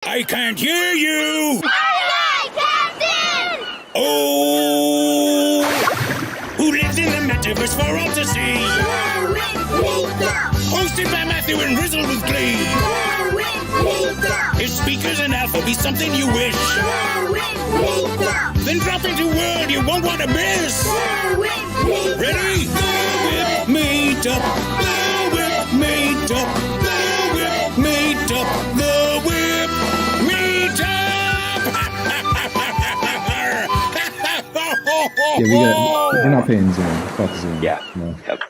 I can't hear you! Captain! Oh! Who lives in the Metaverse for all to see? WIP Meetup! Hosted by Matthew and Rizzle with glee. WIP Meetup! If speakers and alpha be something you wish, WIP Meetup! then drop into a world you won't want to miss. WIP Meetup! Ready? The WIP Meetup. The WIP Meetup. The WIP Meetup. The WIP Meetup. Yeah, we're not paying Zoom. Fuck Zoom. Yeah. No. Yep.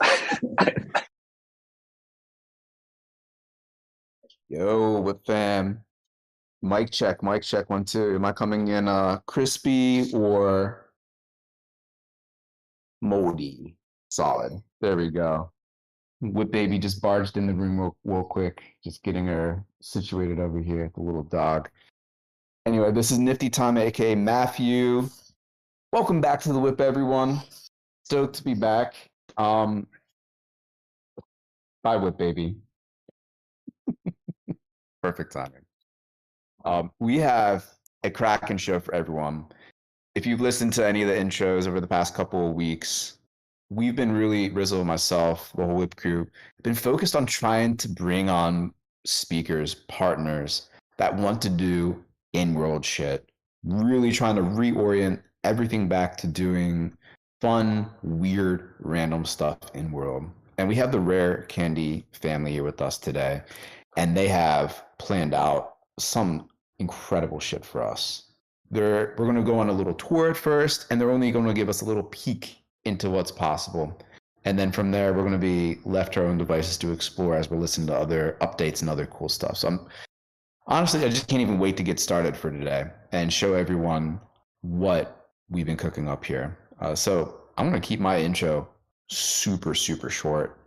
Yo, with fam. Mic check, 1, 2. Am I coming in crispy or moldy? Solid. There we go. Whip baby just barged in the room real quick. Just getting her situated over here, the little dog. Anyway, this is Nifty Time, aka Matthew. Welcome back to the Whip, everyone. Stoked to be back. Bye, Whip baby. Perfect timing. We have a cracking show for everyone. If you've listened to any of the intros over the past couple of weeks, we've been really, Rizzle and myself, the whole Whip crew, been focused on trying to bring on speakers, partners that want to do in-world shit. Really trying to reorient everything back to doing fun, weird, random stuff in world. And we have the RareCandy family here with us today, and they have planned out some incredible shit for us. We're going to go on a little tour at first, and they're only going to give us a little peek into what's possible. And then from there, we're going to be left to our own devices to explore as we're listening to other updates and other cool stuff. So honestly, I just can't even wait to get started for today and show everyone what we've been cooking up here. So I'm going to keep my intro super, super short.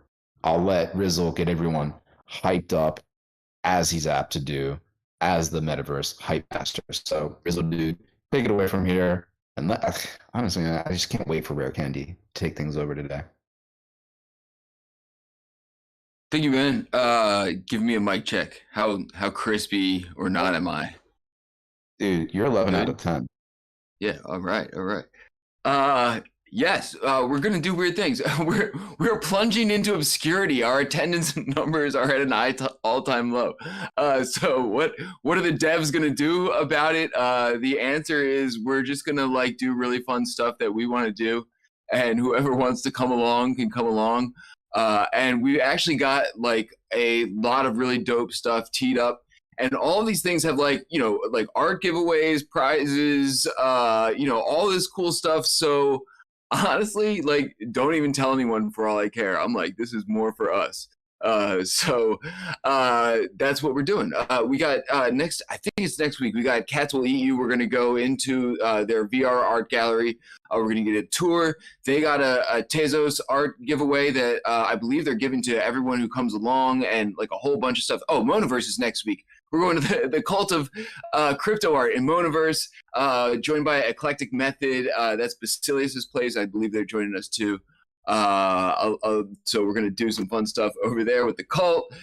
I'll let Rizzle get everyone hyped up as he's apt to do as the Metaverse hype master. So Rizzle, dude, take it away from here. And honestly, I just can't wait for RareCandy to take things over today. Thank you, man. Give me a mic check. How crispy or not am I? Dude, you're 11 out of 10. Yeah, all right. Yes, we're gonna do weird things. We're plunging into obscurity. Our attendance numbers are at an all-time low. So what are the devs gonna do about it? The answer is we're just gonna do really fun stuff that we want to do, and whoever wants to come along can come along. And we actually got a lot of really dope stuff teed up. And all of these things have art giveaways, prizes, all this cool stuff. So honestly, don't even tell anyone for all I care. I'm this is more for us. So that's what we're doing. We got next, I think it's next week, we got Cats Will Eat You. We're going to go into their VR art gallery. We're going to get a tour. They got a Tezos art giveaway that I believe they're giving to everyone who comes along, and a whole bunch of stuff. Oh, Monaverse is next week. We're going to the cult of crypto art in Monaverse, joined by Eclectic Method. That's Basilius's place. I believe they're joining us too. So we're going to do some fun stuff over there with the cult.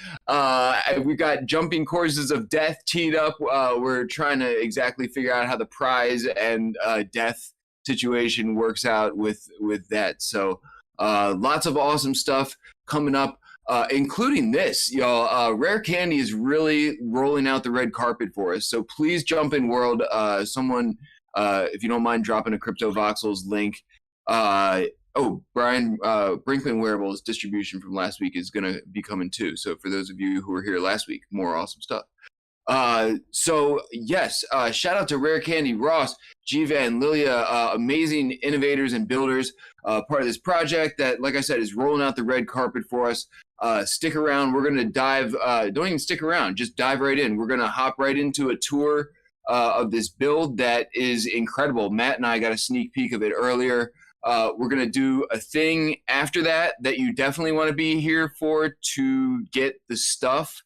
We got Jumping Courses of Death teed up. We're trying to exactly figure out how the prize and death situation works out with that. So lots of awesome stuff coming up. Including this, y'all. RareCandy is really rolling out the red carpet for us. So please jump in, world. Someone, if you don't mind dropping a Crypto Voxels link. Brian Brinkman Wearables distribution from last week is going to be coming too. So for those of you who were here last week, more awesome stuff. So yes, shout out to RareCandy, Ross, G-Van, Lilia, amazing innovators and builders, part of this project that, like I said, is rolling out the red carpet for us. Stick around. We're going to dive, don't even stick around, just dive right in. We're going to hop right into a tour of this build that is incredible. Matt and I got a sneak peek of it earlier. We're going to do a thing after that you definitely want to be here for to get the stuff.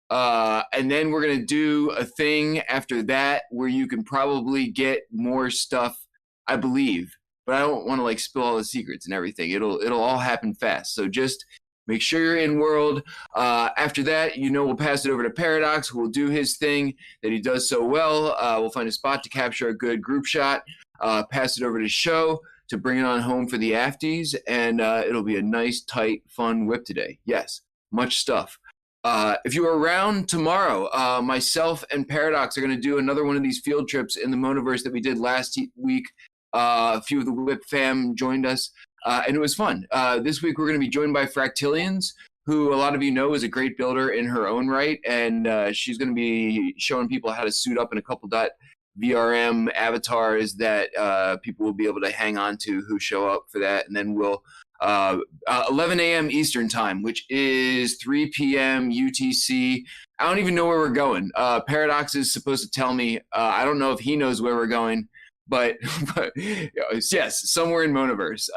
And then we're going to do a thing after that where you can probably get more stuff, I believe. But I don't want to spill all the secrets and everything. It'll all happen fast. So just Make sure you're in world. After that, we'll pass it over to Paradox, who will do his thing that he does so well. We'll find a spot to capture a good group shot, pass it over to Show to bring it on home for the afties, and it'll be a nice, tight, fun whip today. Yes, much stuff. If you are around tomorrow, myself and Paradox are going to do another one of these field trips in the Monoverse that we did last week. A few of the WIP fam joined us, and it was fun. This week we're going to be joined by Fractillions, who a lot of you know is a great builder in her own right, and she's going to be showing people how to suit up in a couple .vrm avatars that people will be able to hang on to who show up for that, and then we'll 11 a.m. Eastern time, which is 3 p.m. UTC. I don't even know where we're going. Paradox is supposed to tell me. I don't know if he knows where we're going, but yes, somewhere in Monoverse.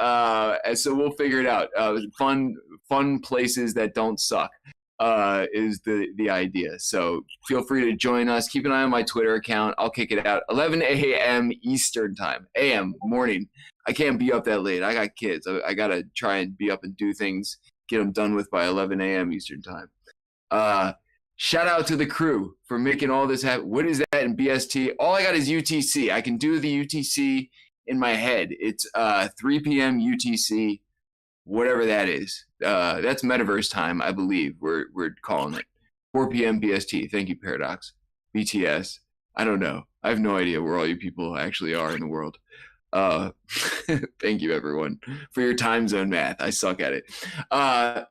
And so we'll figure it out. Fun places that don't suck is the idea. So feel free to join us. Keep an eye on my Twitter account. I'll kick it out 11 a.m. Eastern time, a.m. morning. I can't be up that late. I got kids. I got to try and be up and do things, get them done with by 11 a.m. Eastern time. Shout out to the crew for making all this happen. What is that in BST? All I got is UTC. I can do the UTC in my head. It's 3 p.m. UTC, whatever that is. That's Metaverse time, I believe. We're calling it 4 p.m. BST. Thank you, Paradox. BTS. I don't know. I have no idea where all you people actually are in the world. Thank you everyone for your time zone math. I suck at it.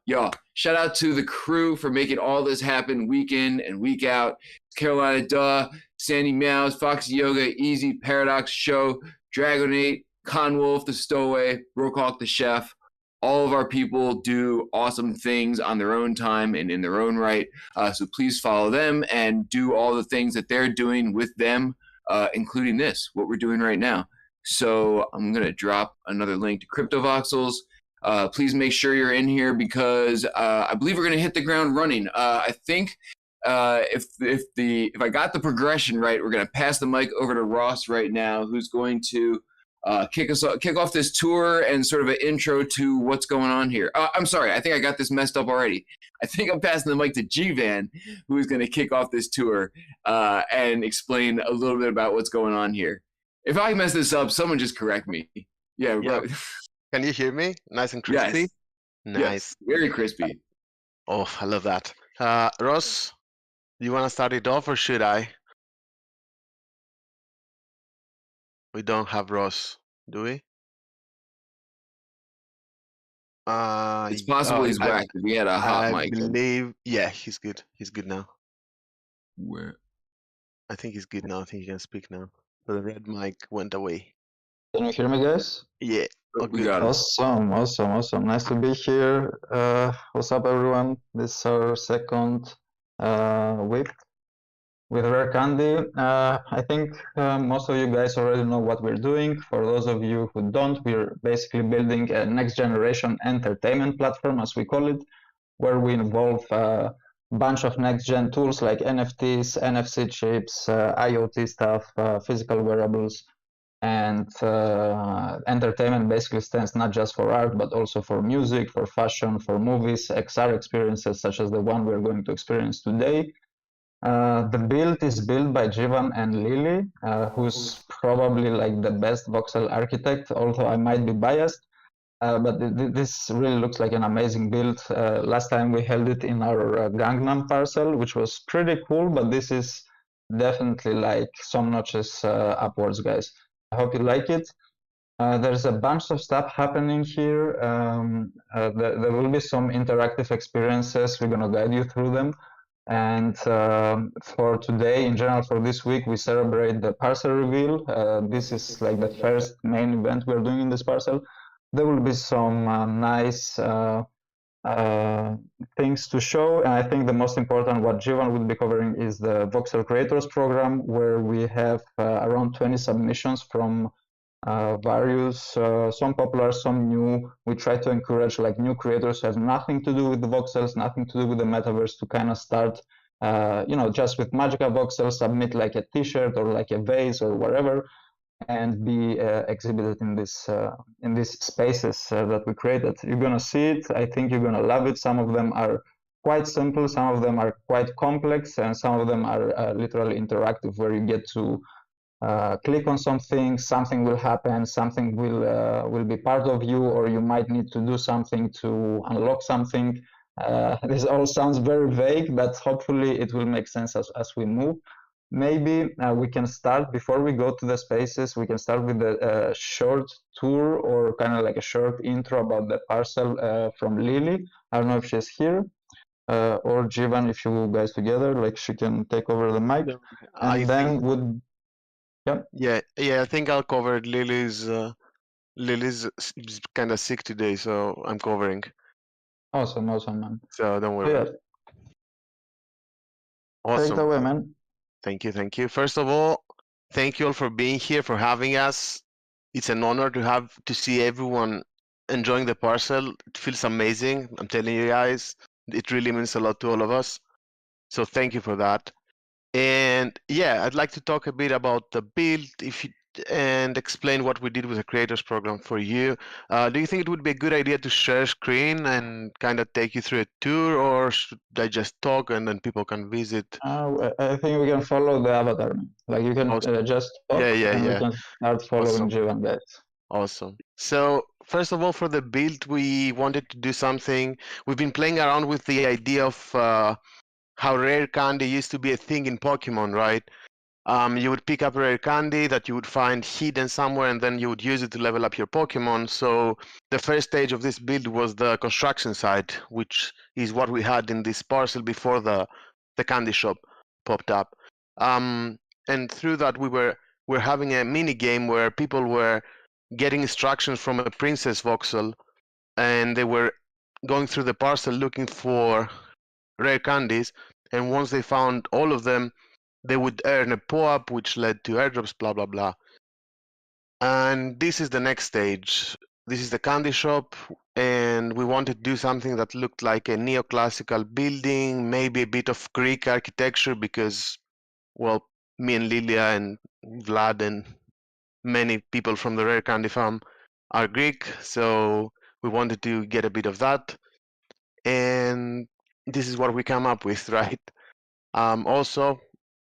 Y'all, shout out to the crew for making all this happen week in and week out. Carolina Duh, Sandy Meows, Foxy Yoga, Easy, Paradox Show, Dragonate, Conwolf the Stowaway, Brookhawk the Chef. All of our people do awesome things on their own time and in their own right. So please follow them and do all the things that they're doing with them, including this, what we're doing right now. So I'm going to drop another link to CryptoVoxels. Please make sure you're in here because I believe we're going to hit the ground running. I think if I got the progression right, we're going to pass the mic over to Ross right now, who's going to kick off this tour and sort of an intro to what's going on here. I'm sorry, I think I got this messed up already. I think I'm passing the mic to G-Van, who is going to kick off this tour and explain a little bit about what's going on here. If I mess this up, someone just correct me. Yeah. Right. Can you hear me? Nice and crispy? Yes. Nice. Yes, very crispy. Oh, I love that. Ross, do you want to start it off or should I? We don't have Ross, do we? It's possible he's whacked. We had a hot mic. I believe, yeah, he's good. He's good now. Where? I think he's good now. I think he can speak now. So the red mic went away. Can you hear me, guys? Yeah. We got it. Awesome. Nice to be here. What's up, everyone? This is our second week with RareCandy. I think most of you guys already know what we're doing. For those of you who don't, we're basically building a next-generation entertainment platform, as we call it, where we involve bunch of next-gen tools like NFTs, NFC chips, IoT stuff, physical wearables, and entertainment basically stands not just for art, but also for music, for fashion, for movies, XR experiences, such as the one we're going to experience today. The build is built by Jivan and Lily, who's probably like the best voxel architect, although I might be biased. But this really looks like an amazing build. Last time we held it in our Gangnam parcel, which was pretty cool, but this is definitely like some notches upwards, guys. I hope you like it. There's a bunch of stuff happening here. There will be some interactive experiences. We're gonna guide you through them. And for today, in general, for this week, we celebrate the parcel reveal. This is like the first main event we're doing in this parcel. There will be some nice things to show, and I think the most important, what Jivan will be covering, is the Voxel Creators Program, where we have around 20 submissions from various, some popular, some new. We try to encourage like new creators who have nothing to do with the voxels, nothing to do with the metaverse, to kind of start, just with Magica voxels, submit like a t-shirt or like a vase or whatever. and be exhibited in these spaces that we created. You're gonna see it. I think you're gonna love it. Some of them are quite simple, some of them are quite complex, and some of them are literally interactive, where you get to click on something, something will happen, something will be part of you, or you might need to do something to unlock something. This all sounds very vague, but hopefully it will make sense as we move. Maybe we can start, before we go to the spaces, we can start with a short tour, or kind of like a short intro about the parcel from Lily. I don't know if she's here, or Jivan, if you guys together, like she can take over the mic. And then would, yeah. Yeah, I think I'll cover it. Lily's kind of sick today, so I'm covering. Awesome, man. So don't worry. Yeah. Awesome. Take it away, man. Thank you. First of all, thank you all for being here, for having us. It's an honor to see everyone enjoying the parcel. It feels amazing. I'm telling you guys, it really means a lot to all of us. So thank you for that. And yeah, I'd like to talk a bit about the build, and explain what we did with the creators program for you. Do you think it would be a good idea to share screen and kind of take you through a tour, or should I just talk and then people can visit? I think we can follow the avatar. Like you can just talk, and we can start following Jivan, guys. Awesome. So first of all, for the build, we wanted to do something. We've been playing around with the idea of how RareCandy used to be a thing in Pokemon, right? You would pick up RareCandy that you would find hidden somewhere, and then you would use it to level up your Pokemon. So the first stage of this build was the construction site, which is what we had in this parcel before the candy shop popped up. And through that, we're having a mini game where people were getting instructions from a princess voxel, and they were going through the parcel looking for rare candies, and once they found all of them, they would earn a POAP, which led to airdrops, blah blah blah. And this is the next stage. This is the candy shop, and we wanted to do something that looked like a neoclassical building, maybe a bit of Greek architecture, because, well, me and Lilia and Vlad and many people from the RareCandy farm are Greek, so we wanted to get a bit of that. And this is what we come up with, right? Also,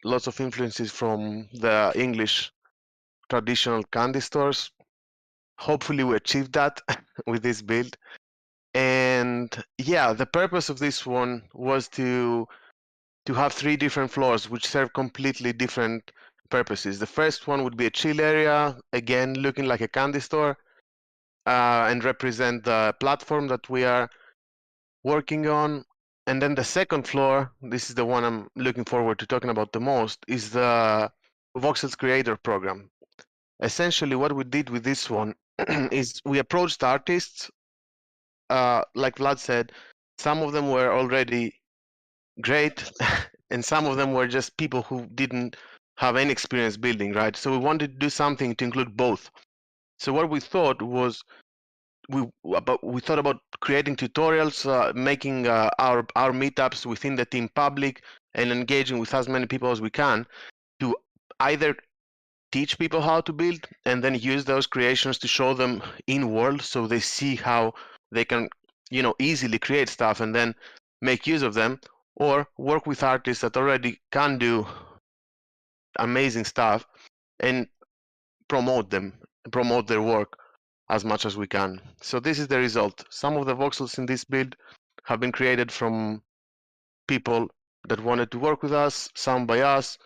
lots of influences from the English traditional candy stores. Hopefully we achieved that with this build. And yeah, the purpose of this one was to have 3 different floors which serve completely different purposes. The first one would be a chill area, again looking like a candy store, and represent the platform that we are working on. And then the second floor, this is the one I'm looking forward to talking about the most, is the Voxels Creator Program. Essentially, what we did with this one is we approached artists. Like Vlad said, some of them were already great, and some of them were just people who didn't have any experience building, right? So we wanted to do something to include both. So what we thought was, we thought about creating tutorials, making our meetups within the team public, and engaging with as many people as we can to either teach people how to build and then use those creations to show them in world, so they see how they can, easily create stuff and then make use of them, or work with artists that already can do amazing stuff and promote their work as much as we can. So this is the result. Some of the voxels in this build have been created from people that wanted to work with us, some by us.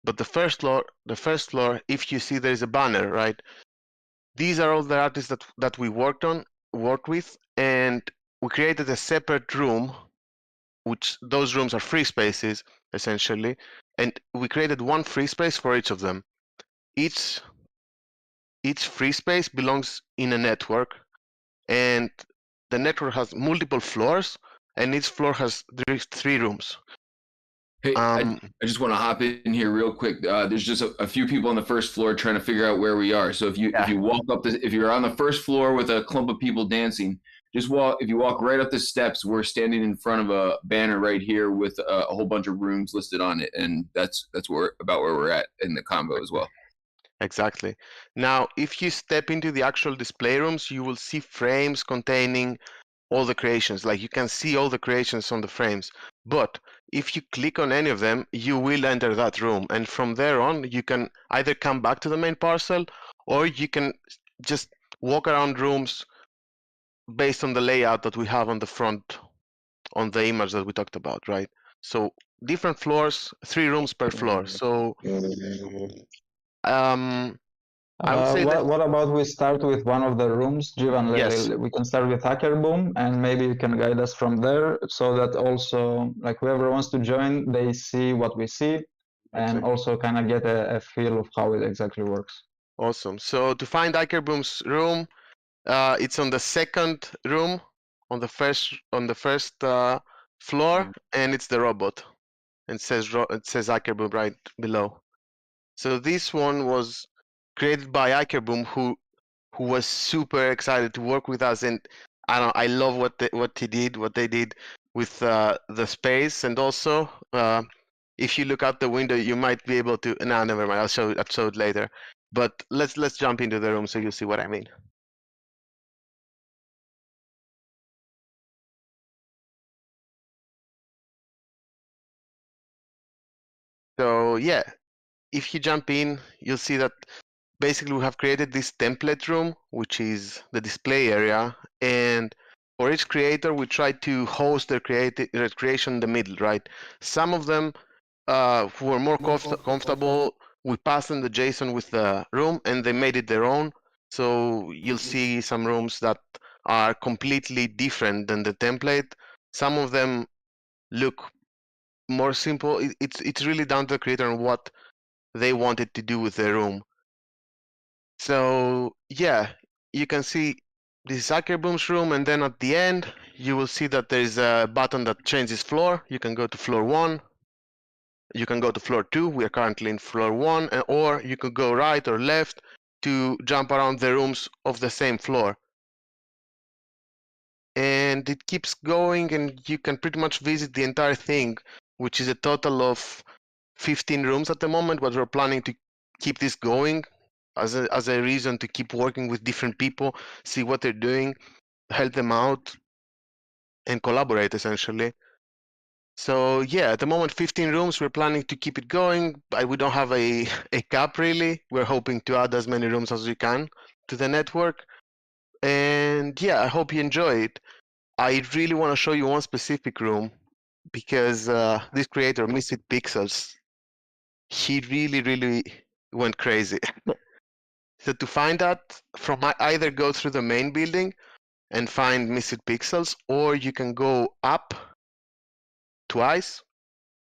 But the first floor, if you see there is a banner, right? These are all the artists that we worked with, and we created a separate room, which those rooms are free spaces, essentially. And we created one free space for each of them. Each free space belongs in a network, and the network has multiple floors, and each floor has 3 rooms. Hey, I just want to hop in here real quick. There's just a few people on the first floor trying to figure out where we are. So if you walk up if you're on the first floor with a clump of people dancing, if you walk right up the steps, we're standing in front of a banner right here with a whole bunch of rooms listed on it, and that's about where we're at in the combo as well. Exactly. Now, if you step into the actual display rooms, you will see frames containing all the creations. Like you can see all the creations on the frames. But if you click on any of them, you will enter that room. And from there on, you can either come back to the main parcel or you can just walk around rooms based on the layout that we have on the front on the image that we talked about, right? So different floors, 3 rooms per floor. So I would say that what about we start with one of the rooms, Jivan? yes, We can start with Hacker Boom, and maybe you can guide us from there, so that also, like whoever wants to join, they see what we see, and exactly. also kind of get a feel of how it exactly works. Awesome. So to find Ikerboom's room, it's on the second room on the first floor, and it's the robot. And it says Ikerboom right below. So this one was created by Ikerboom, who was super excited to work with us, and I love what they did with the space, and also if you look out the window, you might be able to. No, never mind. I'll show it later. But let's jump into the room so you'll see what I mean. So yeah, if you jump in, you'll see that basically we have created this template room, which is the display area, and for each creator, we try to host their creation in the middle, right? Some of them who were more comfortable, we passed them the JSON with the room, and they made it their own. So you'll see some rooms that are completely different than the template. Some of them look more simple. It's really down to the creator and what they wanted to do with their room. So yeah, you can see this is Boom's room, and then at the end, you will see that there is a button that changes floor. You can go to floor 1. You can go to floor 2. We are currently in floor 1, or you could go right or left to jump around the rooms of the same floor. And it keeps going, and you can pretty much visit the entire thing, which is a total of 15 rooms at the moment, but we're planning to keep this going as a reason to keep working with different people, see what they're doing, help them out, and collaborate essentially. So yeah, at the moment 15 rooms. We're planning to keep it going. We don't have a cap really. We're hoping to add as many rooms as we can to the network. And yeah, I hope you enjoy it. I really want to show you one specific room because this creator, Misfit Pixels, he really went crazy. So to find that, either go through the main building and find Misfit Pixels, or you can go up twice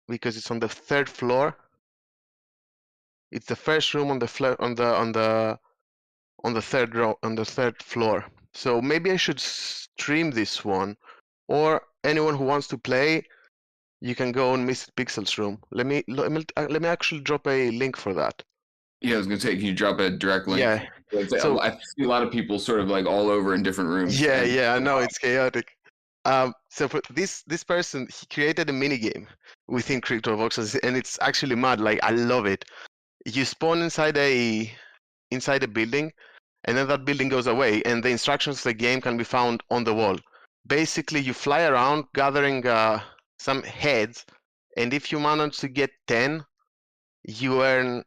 because it's on the 3rd floor. It's the first room on the third row on the 3rd floor. So maybe I should stream this one, or anyone who wants to play, you can go on Misfit Pixels room. Let me actually drop a link for that. Yeah, I was gonna say, can you drop a direct link? Yeah. So I see a lot of people sort of like all over in different rooms. Yeah, I know it's chaotic. So for this person, he created a mini game within CryptoVoxels, and it's actually mad. Like I love it. You spawn inside a building, and then that building goes away, and the instructions of the game can be found on the wall. Basically, you fly around gathering some heads, and if you manage to get 10, you earn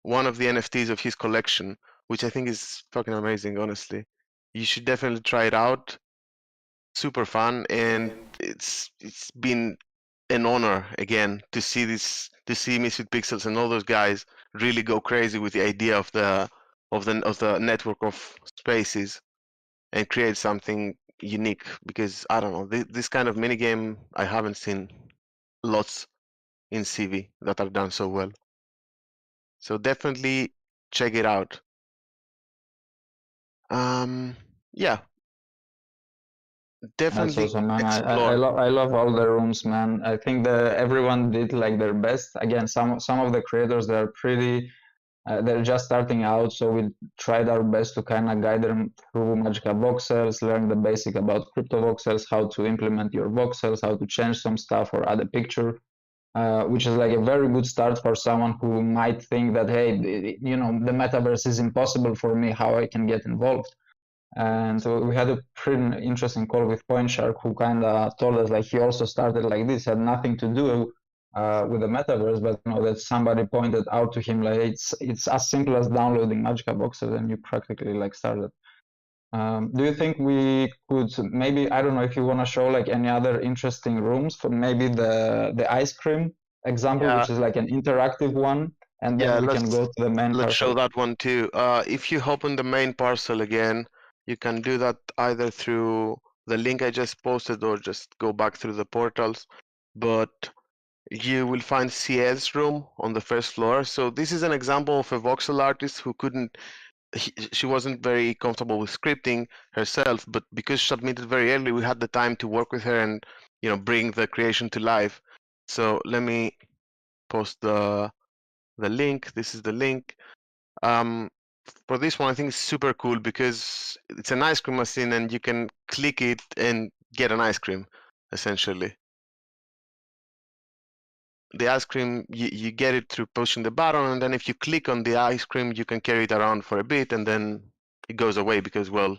one of the NFTs of his collection, which I think is fucking amazing, honestly. You should definitely try it out. Super fun, and it's been an honor again to see Misfit Pixels and all those guys really go crazy with the idea of the network of spaces and create something unique, because I don't know, this kind of minigame I haven't seen lots in CV that are done so well. So definitely check it out. Yeah, That's definitely awesome, man. explore. I love all the rooms, man. I think that everyone did like their best. Again, some of the creators, they're pretty they're just starting out, so we tried our best to kind of guide them through magical voxels, learn the basic about crypto voxels, how to implement your voxels, how to change some stuff or add a picture. which is like a very good start for someone who might think that, hey, the metaverse is impossible for me, how I can get involved. And so we had a pretty interesting call with Point Shark, who kind of told us like he also started like this, had nothing to do with the metaverse, but that somebody pointed out to him like it's as simple as downloading Magica boxes, and you practically like started. Do you think we could maybe, I don't know if you want to show like any other interesting rooms for maybe the ice cream example, Yeah. which is like an interactive one, and then we can go to the main Let's show parcel. that one too. If you open the main parcel again, you can do that either through the link I just posted or just go back through the portals. But you will find CL's room on the first floor. So this is an example of a voxel artist who couldn't, she wasn't very comfortable with scripting herself, but because she submitted very early, we had the time to work with her and bring the creation to life. So let me post the link. This is the link. For this one, I think it's super cool because it's an ice cream machine and you can click it and get an ice cream, essentially. The ice cream, you get it through pushing the button, and then if you click on the ice cream, you can carry it around for a bit, and then it goes away because, well,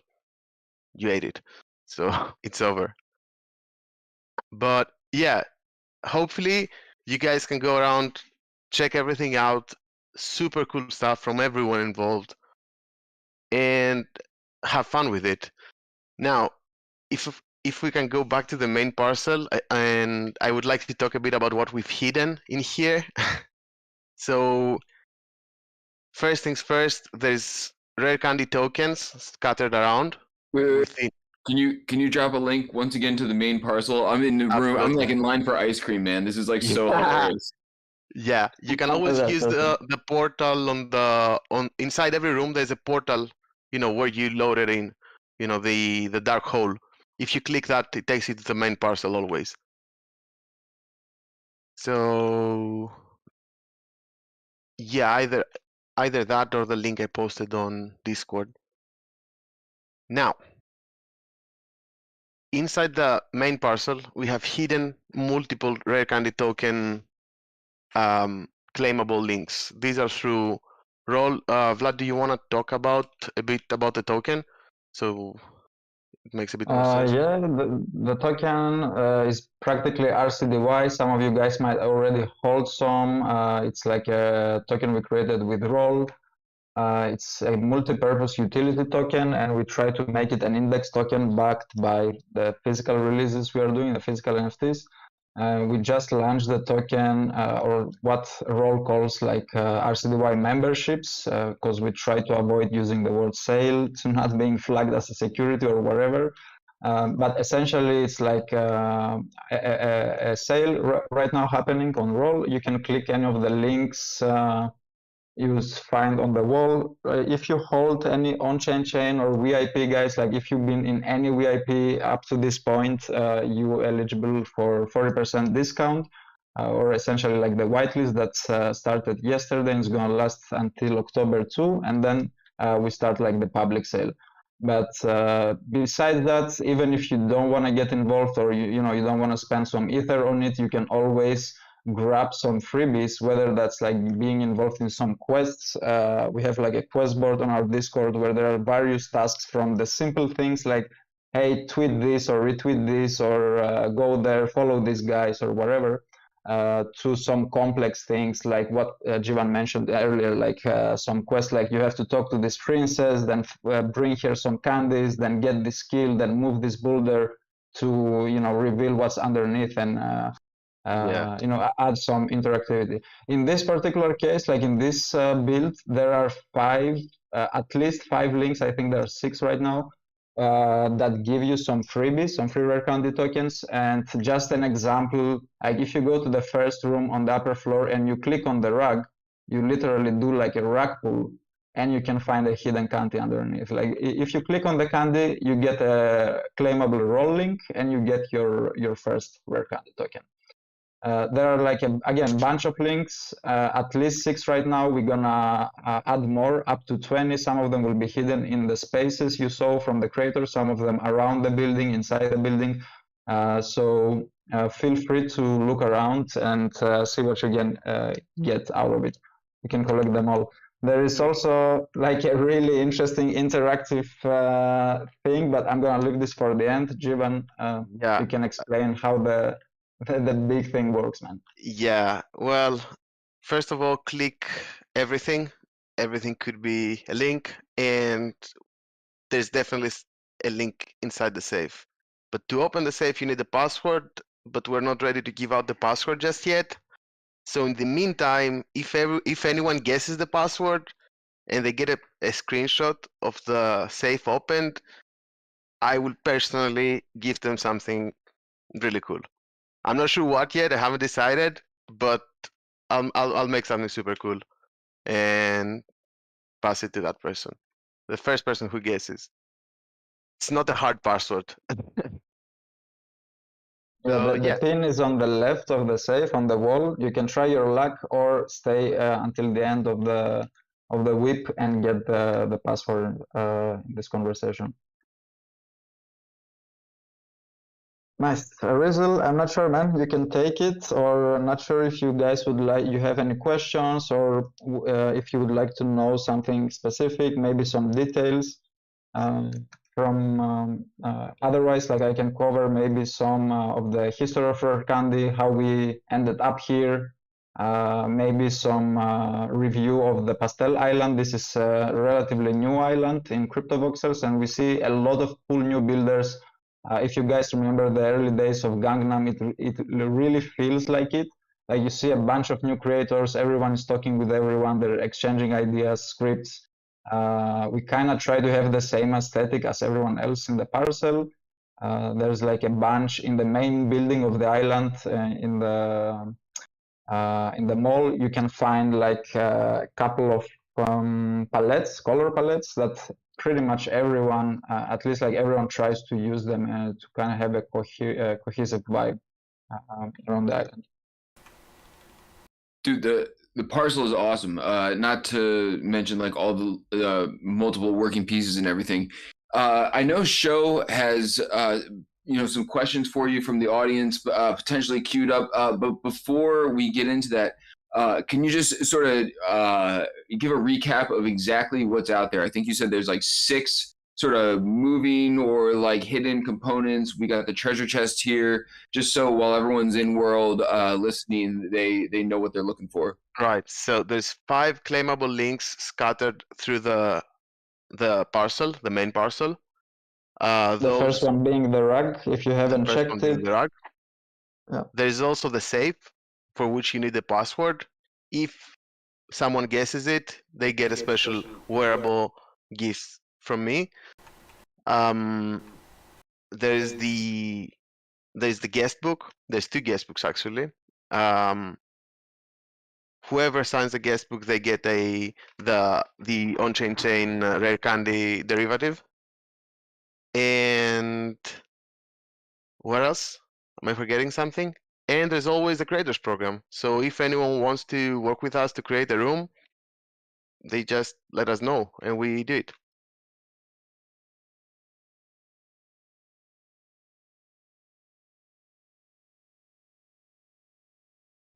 you ate it. So it's over. But yeah, hopefully you guys can go around, check everything out. Super cool stuff from everyone involved, and have fun with it. Now, if we can go back to the main parcel, and I would like to talk a bit about what we've hidden in here. So first things first, there's RareCandy tokens scattered around. Wait. Can you drop a link once again to the main parcel? I'm in the room. I'm like in line for ice cream, man. This is like so hilarious. Yeah, you can always use the portal on inside every room. There's a portal, where you load it in, the dark hole. If you click that, it takes you to the main parcel always. So yeah, either that or the link I posted on Discord. Now, inside the main parcel, we have hidden multiple RareCandy token claimable links. These are through role. Vlad, do you want to talk a bit about the token? So it makes a bit more sense. Yeah, the token is practically RCDY. Some of you guys might already hold some. It's like a token we created with role. It's a multi-purpose utility token, and we try to make it an index token backed by the physical releases we are doing, the physical NFTs. We just launched the token, or what role calls like RCDY memberships, because we try to avoid using the word sale to not being flagged as a security or whatever. But essentially, it's like a sale right now happening on Roll. You can click any of the links you find on the wall. If you hold any on-chain chain or VIP, guys, like if you've been in any VIP up to this point, you're eligible for 40% discount, or essentially like the whitelist that started yesterday and is going to last until October 2, and then we start like the public sale. But besides that, even if you don't want to get involved, or you don't want to spend some ether on it, you can always grab some freebies, whether that's like being involved in some quests. We have like a quest board on our Discord where there are various tasks, from the simple things like, hey, tweet this or retweet this, or go there, follow these guys or whatever, to some complex things like what Jivan mentioned earlier, like some quests like you have to talk to this princess, then bring here some candies, then get this skill, then move this boulder to reveal what's underneath, and add some interactivity. In this particular case, like in this build, there are at least five links. I think there are 6 right now that give you some freebies, some free RareCandy tokens. And just an example, like if you go to the first room on the upper floor and you click on the rug, you literally do like a rug pull, and you can find a hidden candy underneath. Like if you click on the candy, you get a claimable roll link, and you get your first RareCandy token. There are like again bunch of links, at least 6 right now. We're gonna add more, up to 20. Some of them will be hidden in the spaces you saw from the creator, some of them around the building, inside the building. So feel free to look around and see what you can get out of it. You can collect them all. There is also like a really interesting interactive thing, but I'm gonna leave this for the end. Jivan, Yeah. you can explain how the big thing works, man. Yeah. Well, first of all, click everything. Everything could be a link, and there's definitely a link inside the safe. But to open the safe, you need a password, but we're not ready to give out the password just yet. So in the meantime, if anyone guesses the password and they get a screenshot of the safe opened, I will personally give them something really cool. I'm not sure what yet. I haven't decided, but I'll make something super cool and pass it to that person. The first person who guesses. It's not a hard password. Yeah, So, the pin is on the left of the safe on the wall. You can try your luck or stay until the end of the WIP and get the password in this conversation. Nice. Rizal, I'm not sure, man. You can take it, or I'm not sure if you guys would like, you have any questions, or if you would like to know something specific, maybe some details. Otherwise, like I can cover maybe some of the history of RareCandy, how we ended up here, maybe some review of the Pastel Island. This is a relatively new island in CryptoVoxels, and we see a lot of cool new builders. If you guys remember the early days of Gangnam, it really feels like it. Like you see a bunch of new creators, everyone is talking with everyone, they're exchanging ideas, scripts. We kind of try to have the same aesthetic as everyone else in the parcel. There's like a bunch in the main building of the island. In the mall, you can find like a couple of palettes, color palettes that pretty much everyone, at least like everyone tries to use them to kind of have a cohesive vibe around the island. Dude, the parcel is awesome. Not to mention like all the multiple working pieces and everything. I know Show has some questions for you from the audience, potentially queued up. But before we get into that, can you just sort of give a recap of exactly what's out there? I think you said there's like 6 sort of moving or like hidden components. We got the treasure chest here, just so while everyone's in world listening, they know what they're looking for. Right. So there's 5 claimable links scattered through the parcel, the main parcel. The first one being the rug, if you haven't checked it. The rug. Yeah. There is also the safe, for which you need the password. If someone guesses it, they get a special wearable gift from me. There's the guest book. There's 2 guest books actually. Whoever signs the guest book, they get the on-chain RareCandy derivative. And what else? Am I forgetting something? And there's always the creators program. So if anyone wants to work with us to create a room, they just let us know and we do it.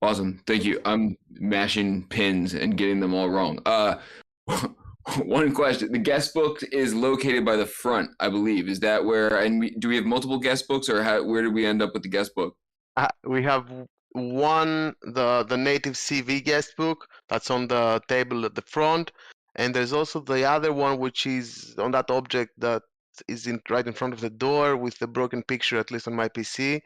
Awesome. Thank you. I'm mashing pins and getting them all wrong. One question. The guest book is located by the front, I believe. Is that where, and do we have multiple guest books, or where did we end up with the guest book? We have one, the native CV guest book that's on the table at the front. And there's also the other one, which is on that object that is right in front of the door with the broken picture, at least on my PC,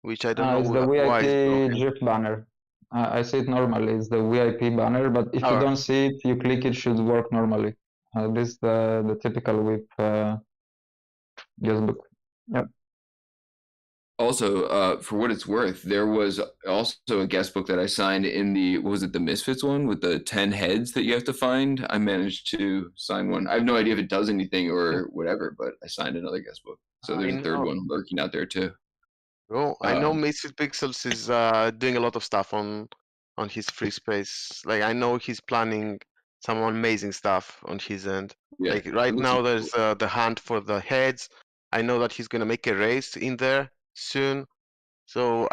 which I don't know it's the why it's WIP broken. GIF banner. I see it normally. It's the WIP banner, but if you don't see it, you click it, should work normally. This is the typical WIP guest book. Yep. Also, for what it's worth, there was also a guest book that I signed in the, what was it, the Misfits one with the 10 heads that you have to find? I managed to sign one. I have no idea if it does anything or whatever, but I signed another guest book. So there's a third one lurking out there too. Oh, I know Misfit Pixels is doing a lot of stuff on his free space. Like I know he's planning some amazing stuff on his end. Yeah, like right now there's the hunt for the heads. I know that he's gonna make a race in there. soon. So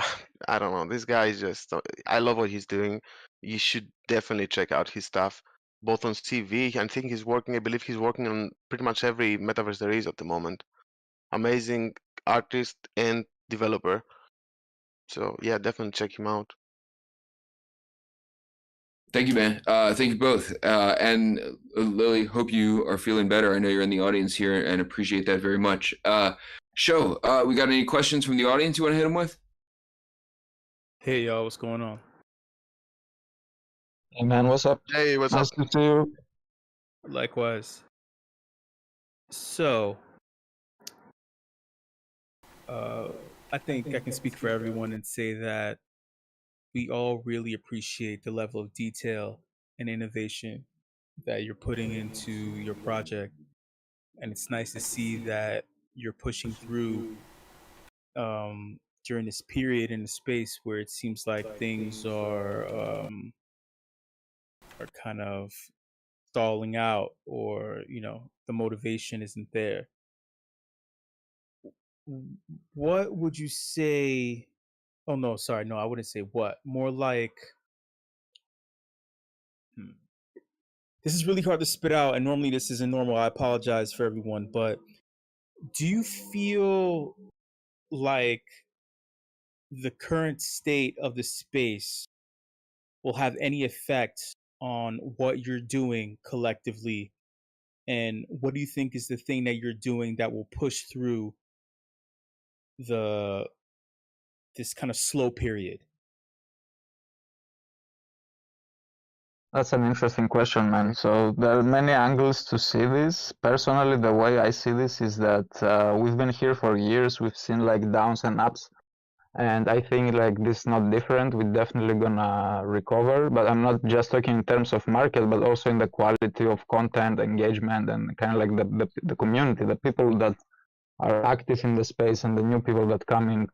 I don't know. This guy is just, I love what he's doing. You should definitely check out his stuff, both on CV. I think he's working, I believe he's working on pretty much every metaverse there is at the moment. Amazing artist and developer. So yeah, definitely check him out. Thank you, man. Thank you both. And Lily, hope you are feeling better. I know you're in the audience here and appreciate that very much. Show, we got any questions from the audience you want to hit them with? Hey y'all, what's going on? Hey man, what's up? Hey, what's Nice up? to see you. Likewise. So, I think I can speak for everyone and say that we all really appreciate the level of detail and innovation that you're putting into your project. And it's nice to see that you're pushing through during this period in a space where it seems like things are kind of stalling out, or the motivation isn't there. What would you say? Oh no, sorry, no, I wouldn't say what. More like, this is really hard to spit out, and normally this isn't normal. I apologize for everyone, but do you feel like the current state of the space will have any effect on what you're doing collectively? And what do you think is the thing that you're doing that will push through this kind of slow period? That's an interesting question, man. So there are many angles to see this. Personally, the way I see this is that we've been here for years. We've seen like downs and ups, and I think like this is not different. We're definitely gonna recover, but I'm not just talking in terms of market, but also in the quality of content, engagement, and kind of like the community, the people that are active in the space, and the new people that come in.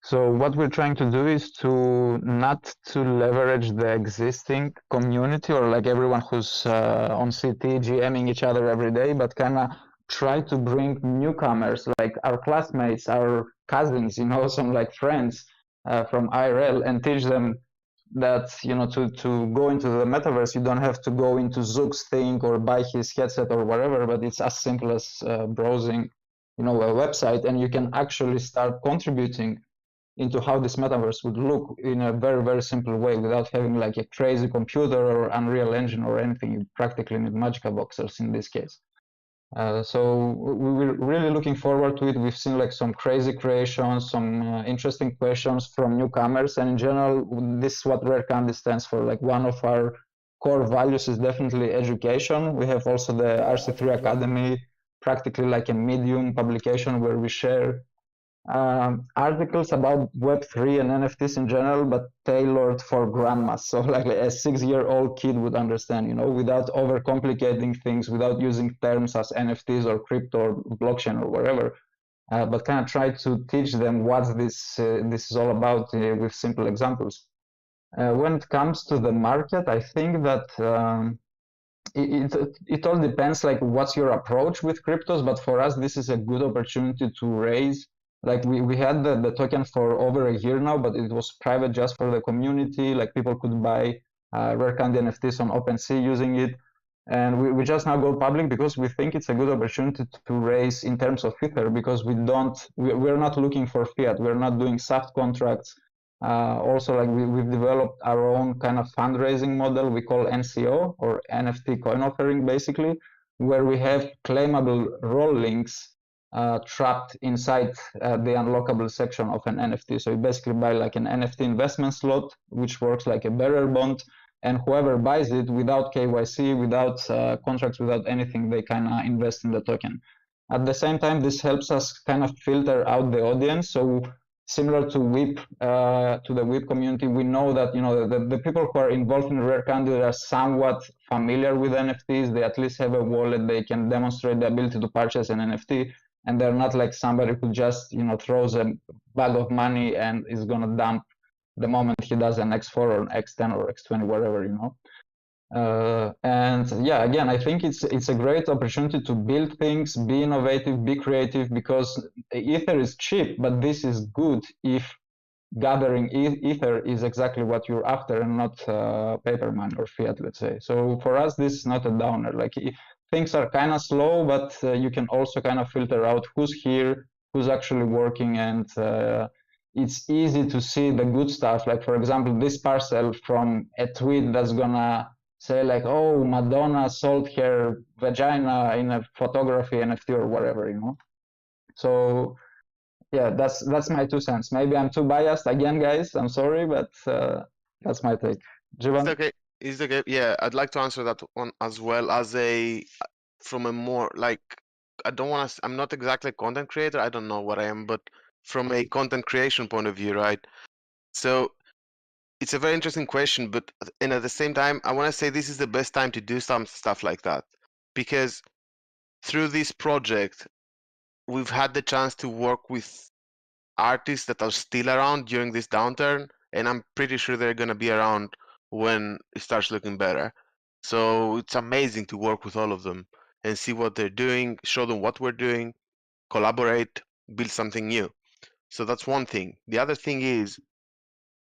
So what we're trying to do is to not to leverage the existing community or like everyone who's on CT GMing each other every day, but kind of try to bring newcomers like our classmates, our cousins, some like friends from IRL, and teach them that to go into the metaverse you don't have to go into Zook's thing or buy his headset or whatever, but it's as simple as browsing a website, and you can actually start contributing into how this metaverse would look in a very, very simple way without having like a crazy computer or Unreal Engine or anything. You practically need Magica boxers in this case. So we're really looking forward to it. We've seen like some crazy creations, some interesting questions from newcomers, and in general, this is what RareCandy stands for. Like one of our core values is definitely education. We have also the RC3 Academy, practically like a Medium publication where we share articles about Web3 and NFTs in general, but tailored for grandmas. So like a 6-year-old kid would understand, without overcomplicating things, without using terms as NFTs or crypto or blockchain or whatever, but kind of try to teach them what this is all about with simple examples. When it comes to the market, I think that it all depends like what's your approach with cryptos, but for us this is a good opportunity to raise. Like we had the token for over a year now, but it was private just for the community. Like people could buy RareCandy NFTs on OpenSea using it. And we just now go public because we think it's a good opportunity to raise in terms of Ether, because we're not looking for fiat. We're not doing soft contracts. Also, like we've developed our own kind of fundraising model we call NCO, or NFT coin offering, basically, where we have claimable role links trapped inside the unlockable section of an NFT. So you basically buy like an NFT investment slot, which works like a bearer bond, and whoever buys it without KYC, without contracts, without anything, they kind of invest in the token. At the same time, this helps us kind of filter out the audience. So similar to WIP, to the WIP community, we know that the people who are involved in RareCandy are somewhat familiar with NFTs. They at least have a wallet. They can demonstrate the ability to purchase an NFT. And they're not like somebody who just throws a bag of money and is gonna dump the moment he does an X4 or an X10 or X20, whatever. And yeah, again, I think it's a great opportunity to build things, be innovative, be creative, because Ether is cheap, but this is good if gathering Ether is exactly what you're after and not paper money or fiat, let's say. So for us, this is not a downer. Like things are kind of slow, but you can also kind of filter out who's here, who's actually working, and it's easy to see the good stuff. Like for example, this parcel from a tweet that's gonna say like, oh, Madonna sold her vagina in a photography NFT or whatever, you know. So yeah, that's my 2 cents. Maybe I'm too biased again, guys. I'm sorry, but that's my take. It's Jivan? okay. It's okay. Yeah, I'd like to answer that one as well as from a more like I don't want to. I'm not exactly a content creator. I don't know what I am, but from a content creation point of view, right? So it's a very interesting question, but and at the same time, I want to say this is the best time to do some stuff like that because through this project, we've had the chance to work with artists that are still around during this downturn, and I'm pretty sure they're going to be around when it starts looking better. So it's amazing to work with all of them and see what they're doing, show them what we're doing, collaborate, build something new. So that's one thing. The other thing is,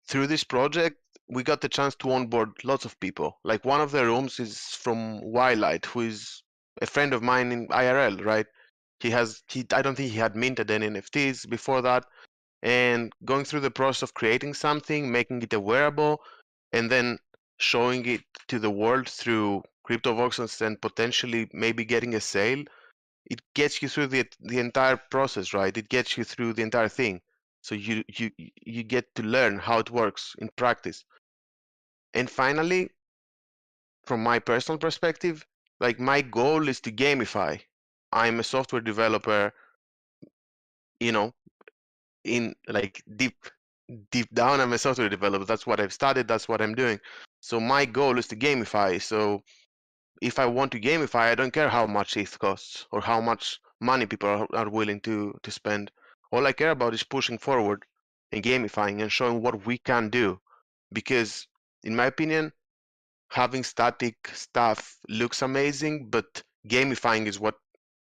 through this project, we got the chance to onboard lots of people. Like one of the rooms is from Wildlight, who is a friend of mine in IRL, right? I don't think he had minted any NFTs before that, and going through the process of creating something, making it a wearable, and then showing it to the world through crypto voxels and potentially maybe getting a sale, it gets you through the entire process, right? It gets you through the entire thing. So you get to learn how it works in practice. And finally, from my personal perspective, like my goal is to gamify. I'm a software developer, you know, in like deep down I'm a software developer. That's what I've studied, that's what I'm doing. So my goal is to gamify. So if I want to gamify, I don't care how much it costs or how much money people are willing to spend. All I care about is pushing forward and gamifying and showing what we can do. Because in my opinion, having static stuff looks amazing, but gamifying is what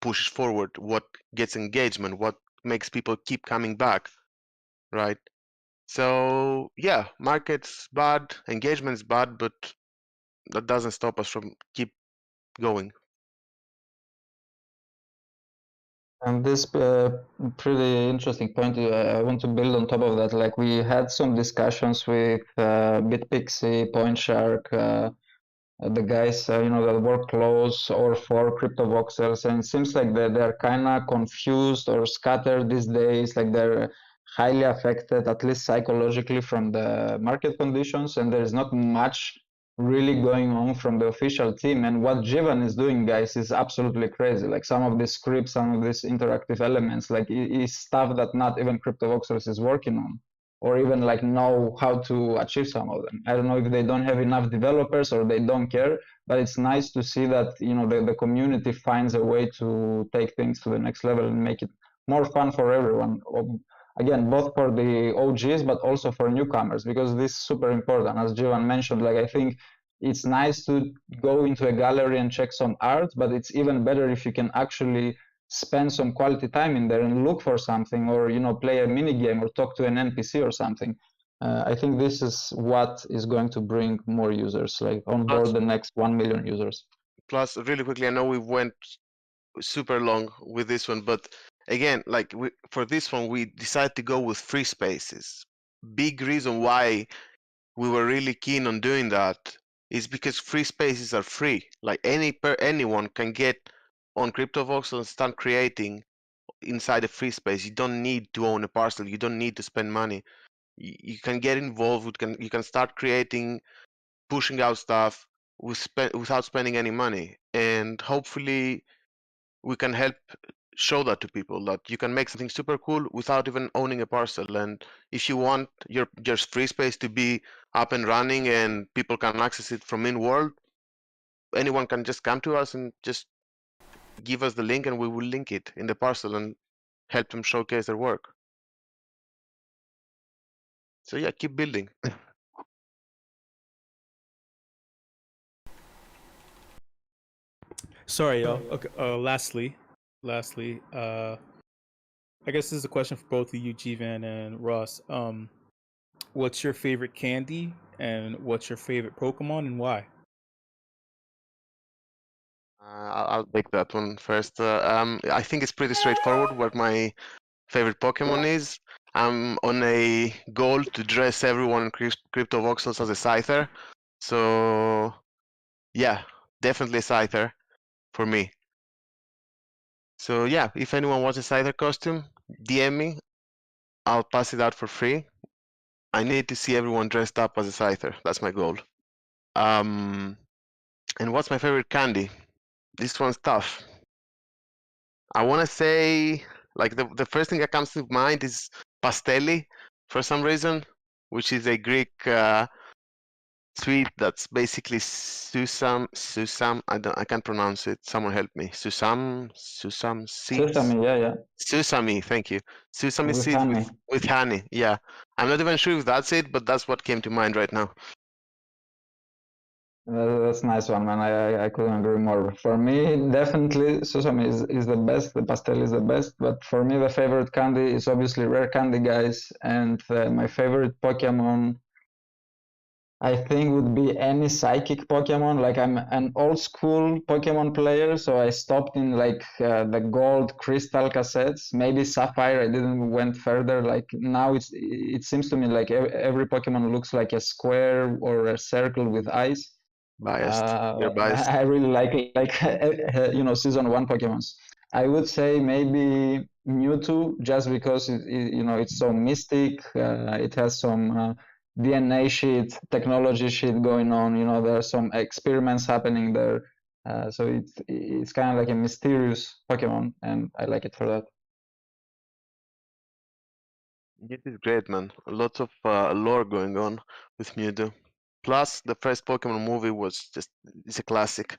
pushes forward, what gets engagement, what makes people keep coming back, right? So yeah, market's bad, engagement's bad, but that doesn't stop us from keep going. And this pretty interesting point. I want to build on top of that. Like we had some discussions with BitPixie, PointShark, the guys you know that work close or for crypto voxels, and it seems like they're kind of confused or scattered these days. Like they're highly affected, at least psychologically, from the market conditions, and there's not much really going on from the official team. And what Jivan is doing, guys, is absolutely crazy. Like some of these scripts, some of these interactive elements, like is stuff that not even crypto voxels is working on, or even like know how to achieve some of them. I don't know if they don't have enough developers or they don't care, but it's nice to see that, you know, the community finds a way to take things to the next level and make it more fun for everyone. Again, both for the OGs, but also for newcomers, because this is super important. As Jivan mentioned, like I think it's nice to go into a gallery and check some art, but it's even better if you can actually spend some quality time in there and look for something, or you know, play a mini game or talk to an NPC or something. I think this is what is going to bring more users, like on board the next 1 million users. Plus, really quickly, I know we went super long with this one, but again, like for this one, we decided to go with free spaces. Big reason why we were really keen on doing that is because free spaces are free. Like anyone can get on CryptoVoxel and start creating inside a free space. You don't need to own a parcel. You don't need to spend money. You can get involved. You can start creating, pushing out stuff without spending any money. And hopefully we can help show that to people that you can make something super cool without even owning a parcel. And if you want your free space to be up and running and people can access it from in world, anyone can just come to us and just give us the link and we will link it in the parcel and help them showcase their work. So yeah, keep building. Sorry, y'all. Okay. Lastly, I guess this is a question for both of you, Jivan and Ross. What's your favorite candy, and what's your favorite Pokemon, and why? I'll take that one first. I think it's pretty straightforward what my favorite Pokemon is. I'm on a goal to dress everyone in Crypto Voxels as a Scyther. So, yeah, definitely a Scyther for me. So, yeah, if anyone wants a Scyther costume, DM me. I'll pass it out for free. I need to see everyone dressed up as a Scyther. That's my goal. And what's my favorite candy? This one's tough. I want to say, like, the first thing that comes to mind is pastelli for some reason, which is a Greek sweet that's basically susam. I can't pronounce it. Someone help me. Susam seeds. Sesame, yeah. Susami, thank you. Susami With seeds honey. with honey. Yeah, I'm not even sure if that's it, but that's what came to mind right now. That's a nice one, man. I couldn't agree more. For me, definitely sesame is the best. The pastel is the best. But for me, the favorite candy is obviously RareCandy, guys. And my favorite Pokemon, I think, would be any psychic Pokemon. Like, I'm an old school Pokemon player, so I stopped in like the gold crystal cassettes. Maybe Sapphire. I didn't went further. Like now, it seems to me like every Pokemon looks like a square or a circle with eyes. Biased. You're biased. I really like season 1 Pokemons. I would say maybe Mewtwo, just because it's so mystic. It has some DNA shit, technology shit going on. There are some experiments happening there. So it's kind of like a mysterious Pokemon, and I like it for that. Mewtwo is great, man. Lots of lore going on with Mewtwo. Plus, the first Pokemon movie was it's a classic.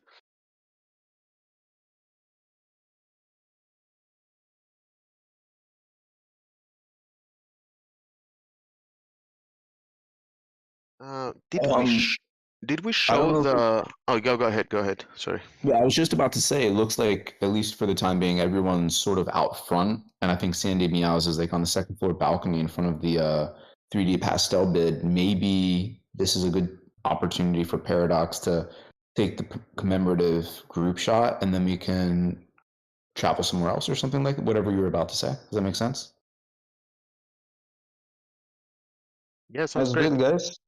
Did we I show don't know. the? Oh, go ahead. Sorry. Yeah, I was just about to say, it looks like, at least for the time being, everyone's sort of out front. And I think Sandy Meows is like on the second floor balcony in front of the 3D pastel bid. Maybe this is a good opportunity for Paradox to take the commemorative group shot, and then we can travel somewhere else or something, like whatever you were about to say. Does that make sense? Yeah, sounds That's great. good, guys.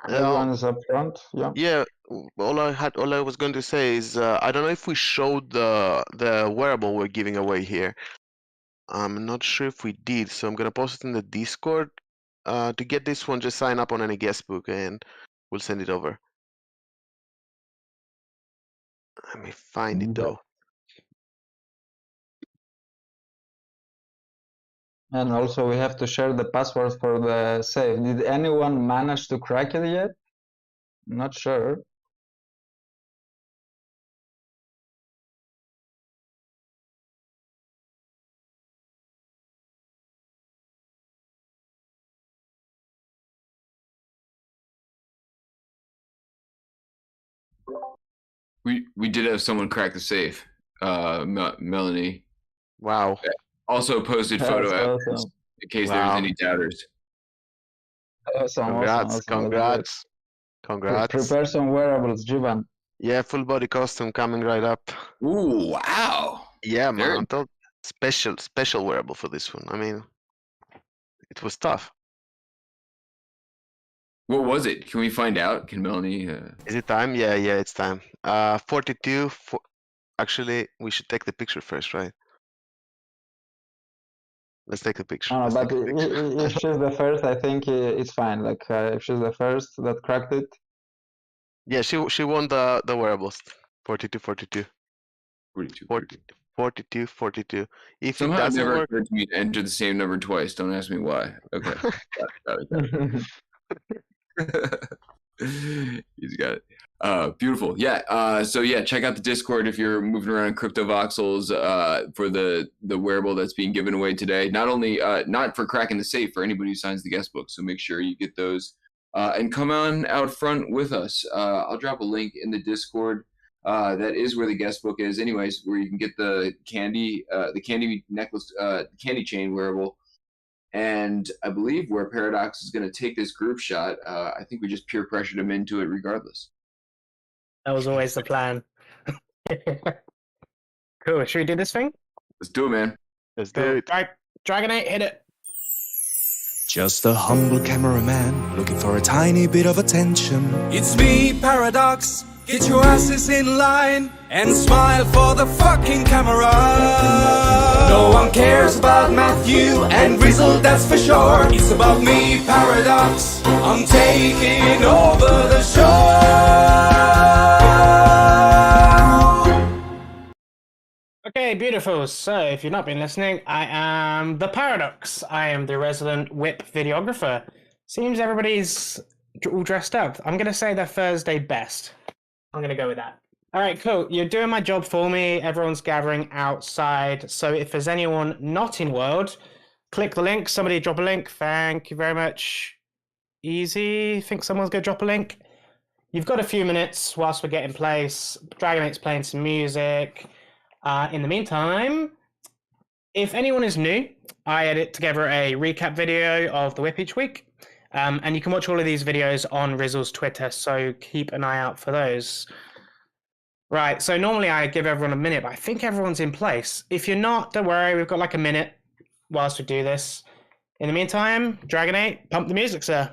Everyone is up front. Yeah. Yeah, all I was going to say is I don't know if we showed the wearable we're giving away here. I'm not sure if we did, so I'm gonna post it in the Discord. To get this one, just sign up on any guest book and we'll send it over. Let me find it though. And also, we have to share the password for the save. Did anyone manage to crack it yet? Not sure. We did have someone crack the safe. Melanie. Wow. Also posted photo That's evidence awesome. in case there was any doubters. Congrats. Congrats. Prepare some wearables, Jivan. Yeah, full body costume coming right up. Ooh, wow. Yeah, man. I'm told special wearable for this one. I mean, it was tough. What was it? Can we find out? Can Melanie? Is it time? Yeah, it's time. 42. Actually, we should take the picture first, right? Let's take a picture. No, but if she's the first, I think it's fine. Like, if she's the first that cracked it. Yeah, she won the wearables. 42. 42. If Somehow it it doesn't never work, occurred to me to enter the same number twice. Don't ask me why. Okay. He's got it. Beautiful. Yeah. So yeah, check out the Discord if you're moving around crypto voxels for the wearable that's being given away today. Not only not for cracking the safe, for anybody who signs the guest book. So make sure you get those and come on out front with us. I'll drop a link in the Discord. That is where the guest book is, anyways, where you can get the candy necklace, candy chain wearable. And I believe where Paradox is going to take this group shot. I think we just peer pressured him into it regardless. That was always the plan. Cool. Should we do this thing? Let's do it, man. Let's do it. Right, Dragonite, hit it. Just a humble cameraman looking for a tiny bit of attention. It's me, Paradox. Get your asses in line and smile for the fucking camera. No one cares about Matthew and Rizzle, that's for sure. It's about me, Paradox. I'm taking over the show. Okay, beautiful. So, if you've not been listening, I am the Paradox. I am the resident WIP videographer. Seems everybody's all dressed up. I'm going to say they're Thursday best. I'm going to go with that. All right, cool. You're doing my job for me. Everyone's gathering outside. So if there's anyone not in World, click the link. Somebody drop a link. Thank you very much. Easy. Think someone's going to drop a link? You've got a few minutes whilst we get in place. Dragonite's playing some music. In the meantime, if anyone is new, I edit together a recap video of the WIP each week. And you can watch all of these videos on Rizzle's Twitter, so keep an eye out for those. Right, so normally I give everyone a minute, but I think everyone's in place. If you're not, don't worry, we've got like a minute whilst we do this. In the meantime, Dragonite, pump the music, sir.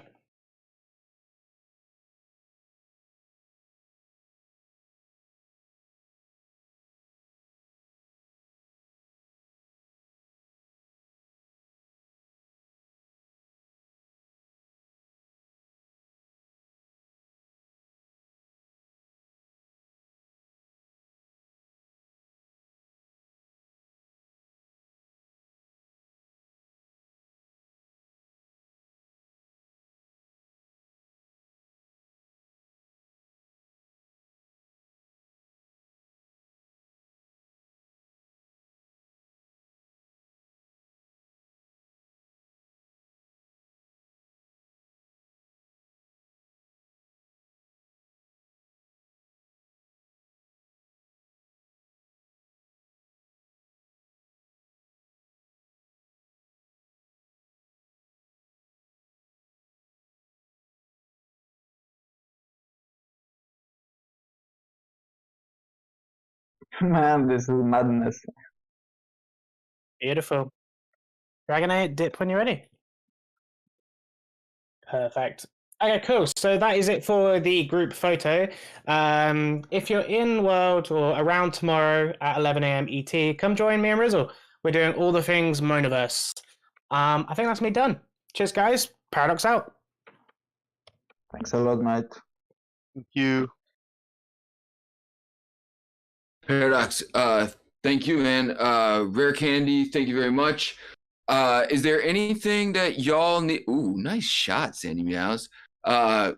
Man, this is madness. Beautiful. Dragonite, dip when you're ready. Perfect. Okay, cool. So that is it for the group photo. If you're in World or around tomorrow at 11 a.m. ET, come join me and Rizzle. We're doing all the things Monaverse. I think that's me done. Cheers, guys. Paradox out. Thanks a lot, mate. Thank you. Paradox, thank you, man. RareCandy, thank you very much. Is there anything that y'all need? Ooh, nice shot, Sandy Meows.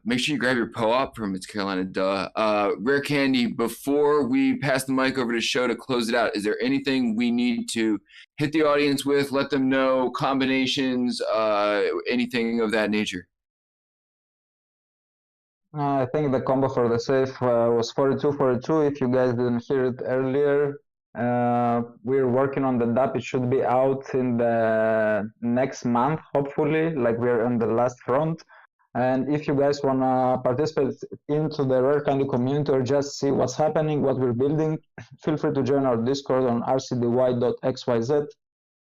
Make sure you grab your PO-op from It's Carolina, duh. RareCandy, before we pass the mic over to show to close it out, is there anything we need to hit the audience with, let them know, combinations, anything of that nature? I think the combo for the safe was 42-42. If you guys didn't hear it earlier, we're working on the DAP. It should be out in the next month, hopefully, like we're on the last front. And if you guys want to participate into the RareCandy community or just see what's happening, what we're building, feel free to join our Discord on rcdy.xyz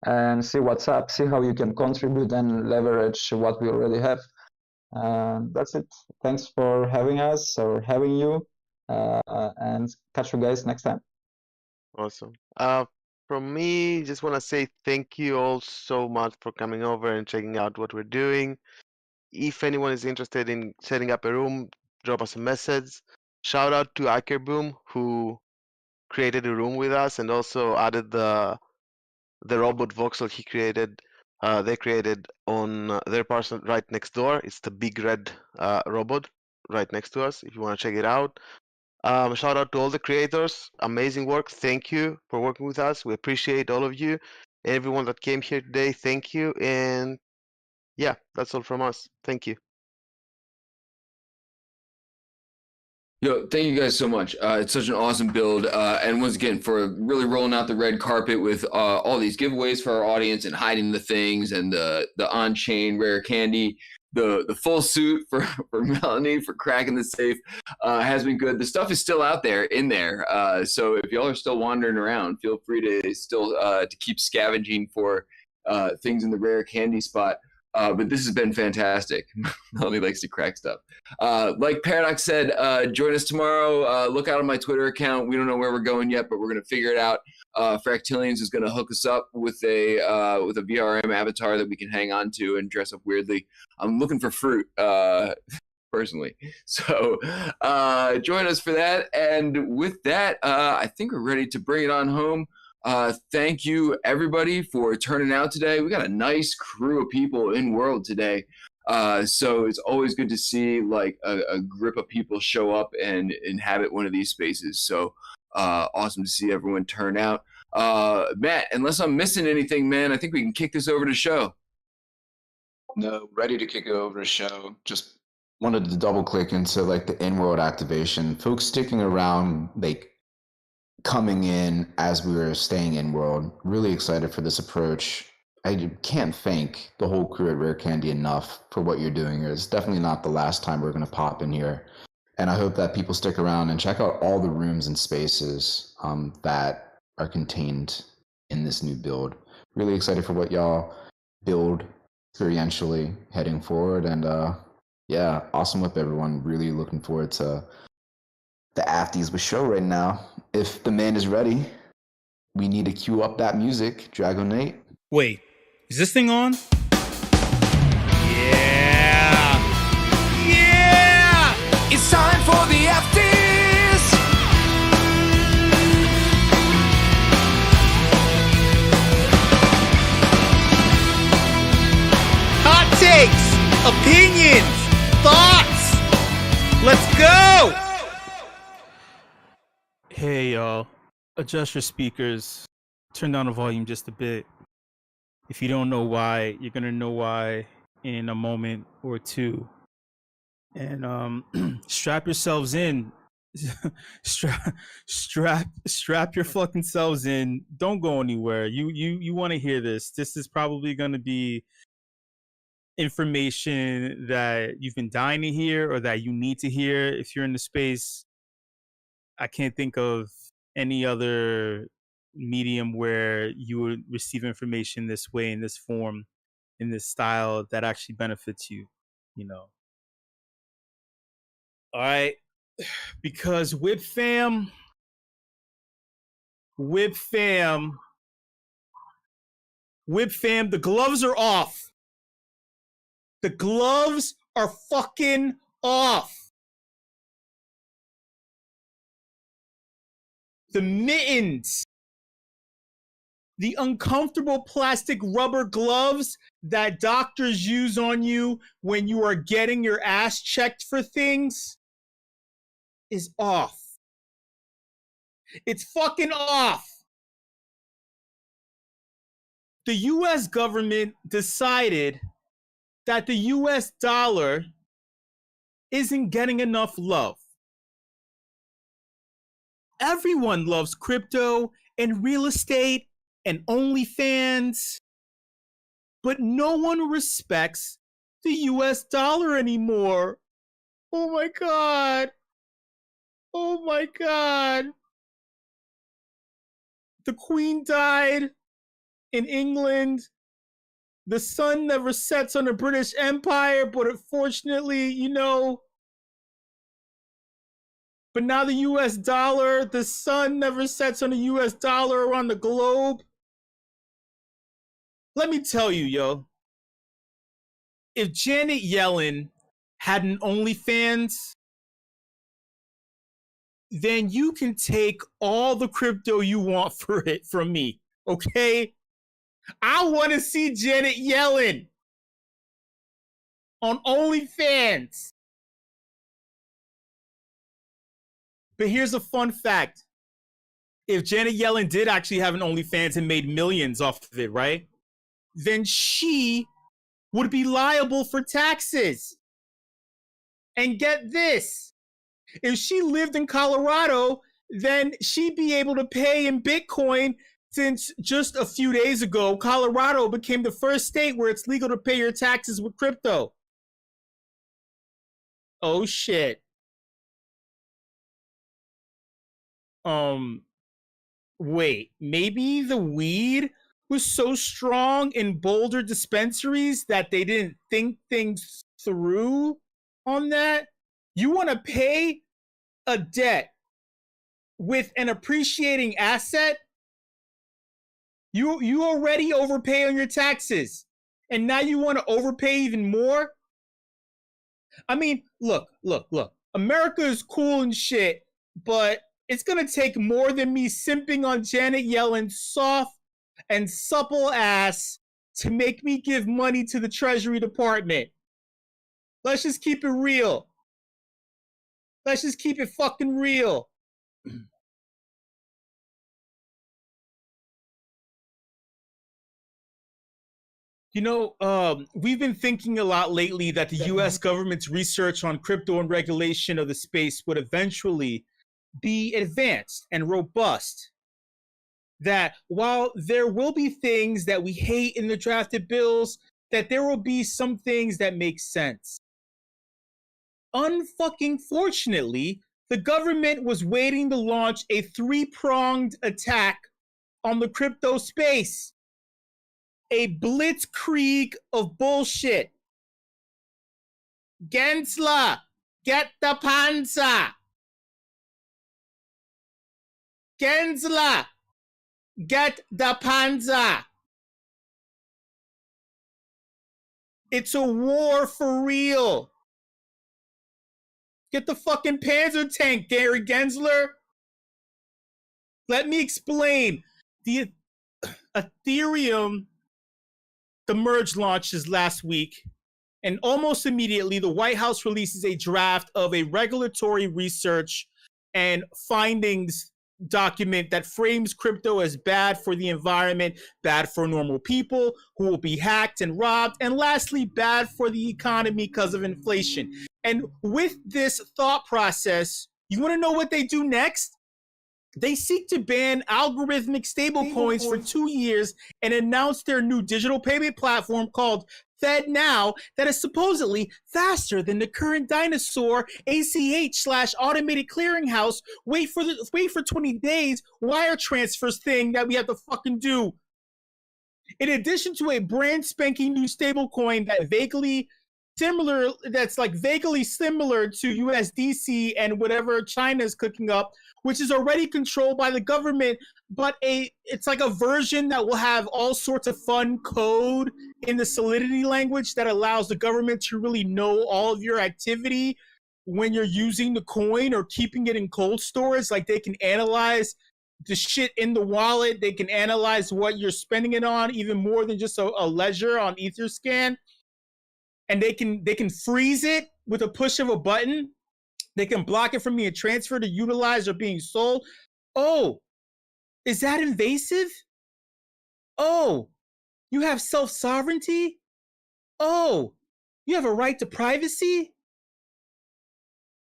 and see what's up, see how you can contribute and leverage what we already have. That's it. Thanks for having us or having you, and catch you guys next time. Awesome. From me, just want to say thank you all so much for coming over and checking out what we're doing. If anyone is interested in setting up a room, drop us a message. Shout out to Akerboom, who created a room with us and also added the robot voxel he created. They created on their parcel right next door. It's the big red robot right next to us. If you want to check it out. Shout out to all the creators. Amazing work. Thank you for working with us. We appreciate all of you. Everyone that came here today, thank you. And yeah, that's all from us. Thank you. Yo, thank you guys so much. It's such an awesome build. And once again, for really rolling out the red carpet with all these giveaways for our audience and hiding the things and the on-chain rare candy, the full suit for, for Melanie for cracking the safe has been good. The stuff is still out there in there. So if y'all are still wandering around, feel free to still to keep scavenging for things in the rare candy spot. But this has been fantastic. Melanie likes to crack stuff. Like Paradox said, join us tomorrow. Look out on my Twitter account. We don't know where we're going yet, but we're going to figure it out. Fractillions is going to hook us up with a VRM avatar that we can hang on to and dress up weirdly. I'm looking for fruit, personally. So join us for that. And with that, I think we're ready to bring it on home. Thank you, everybody, for turning out today. We got a nice crew of people in world today. So it's always good to see like a group of people show up and inhabit one of these spaces. So awesome to see everyone turn out. Matt, unless I'm missing anything, man, I think we can kick this over to show. No, ready to kick it over to show. Just wanted to double click into like the in-world activation. Folks sticking around, like coming in as we were staying in world. Really excited for this approach. I can't thank the whole crew at RareCandy enough for what you're doing here. It's definitely not the last time we're going to pop in here. And I hope that people stick around and check out all the rooms and spaces that are contained in this new build. Really excited for what y'all build experientially heading forward. And yeah, awesome WIP, everyone. Really looking forward to the Afties with show right now. If the man is ready, we need to cue up that music. Dragon Nate. Wait, is this thing on? Yeah! Yeah! It's time for the Afties! Hot takes, opinions, thoughts. Let's go! Hey y'all, adjust your speakers, turn down the volume just a bit. If you don't know why, you're gonna know why in a moment or two. And strap yourselves in. strap your fucking selves in. Don't go anywhere. You want to hear this. This is probably gonna be information that you've been dying to hear or that you need to hear if you're in the space. I can't think of any other medium where you would receive information this way, in this form, in this style that actually benefits you, you know. All right. Because WIP fam, the gloves are off. The gloves are fucking off. The mittens, the uncomfortable plastic rubber gloves that doctors use on you when you are getting your ass checked for things is off. It's fucking off. The US government decided that the US dollar isn't getting enough love. Everyone loves crypto and real estate and OnlyFans, but no one respects the US dollar anymore. Oh my God. Oh my God. The Queen died in England. The sun never sets on the British Empire, but unfortunately, you know, but now the US dollar, the sun never sets on the US dollar around the globe. Let me tell you, yo. If Janet Yellen had an OnlyFans, then you can take all the crypto you want for it from me, okay? I want to see Janet Yellen on OnlyFans. But here's a fun fact. If Janet Yellen did actually have an OnlyFans and made millions off of it, right? Then she would be liable for taxes. And get this, If she lived in Colorado, then she'd be able to pay in Bitcoin, since just a few days ago, Colorado became the first state where it's legal to pay your taxes with crypto. Oh shit. Wait, maybe the weed was so strong in Boulder dispensaries that they didn't think things through on that? You want to pay a debt with an appreciating asset? You already overpay on your taxes, and now you want to overpay even more? I mean, look. America is cool and shit, but it's gonna take more than me simping on Janet Yellen's soft and supple ass to make me give money to the Treasury Department. Let's just keep it real. Let's just keep it fucking real. You know, we've been thinking a lot lately that the US government's research on crypto and regulation of the space would eventually be advanced and robust. That while there will be things that we hate in the drafted bills, that there will be some things that make sense. Unfucking fortunately, the government was waiting to launch a three-pronged attack on the crypto space. A blitzkrieg of bullshit. Gensler, get the panzer. Gensler, get the panzer. It's a war for real. Get the fucking panzer tank, Gary Gensler. Let me explain. The Ethereum, the merge launches last week, and almost immediately the White House releases a draft of a regulatory research and findings document that frames crypto as bad for the environment, bad for normal people who will be hacked and robbed, and lastly, bad for the economy because of inflation. And with this thought process, you want to know what they do next? They seek to ban algorithmic stablecoins for 2 years and announce their new digital payment platform called FedNow that is supposedly faster than the current dinosaur ACH/automated clearinghouse wait for 20 days wire transfers thing that we have to fucking do. In addition to a brand spanking new stablecoin that's vaguely similar to USDC and whatever China's cooking up, which is already controlled by the government, but it's like a version that will have all sorts of fun code in the Solidity language that allows the government to really know all of your activity when you're using the coin or keeping it in cold storage. Like they can analyze the shit in the wallet, they can analyze what you're spending it on, even more than just a ledger on Etherscan. And they can freeze it with a push of a button. They can block it from being transferred or utilized or being sold. Oh, is that invasive? Oh, you have self-sovereignty? Oh, you have a right to privacy?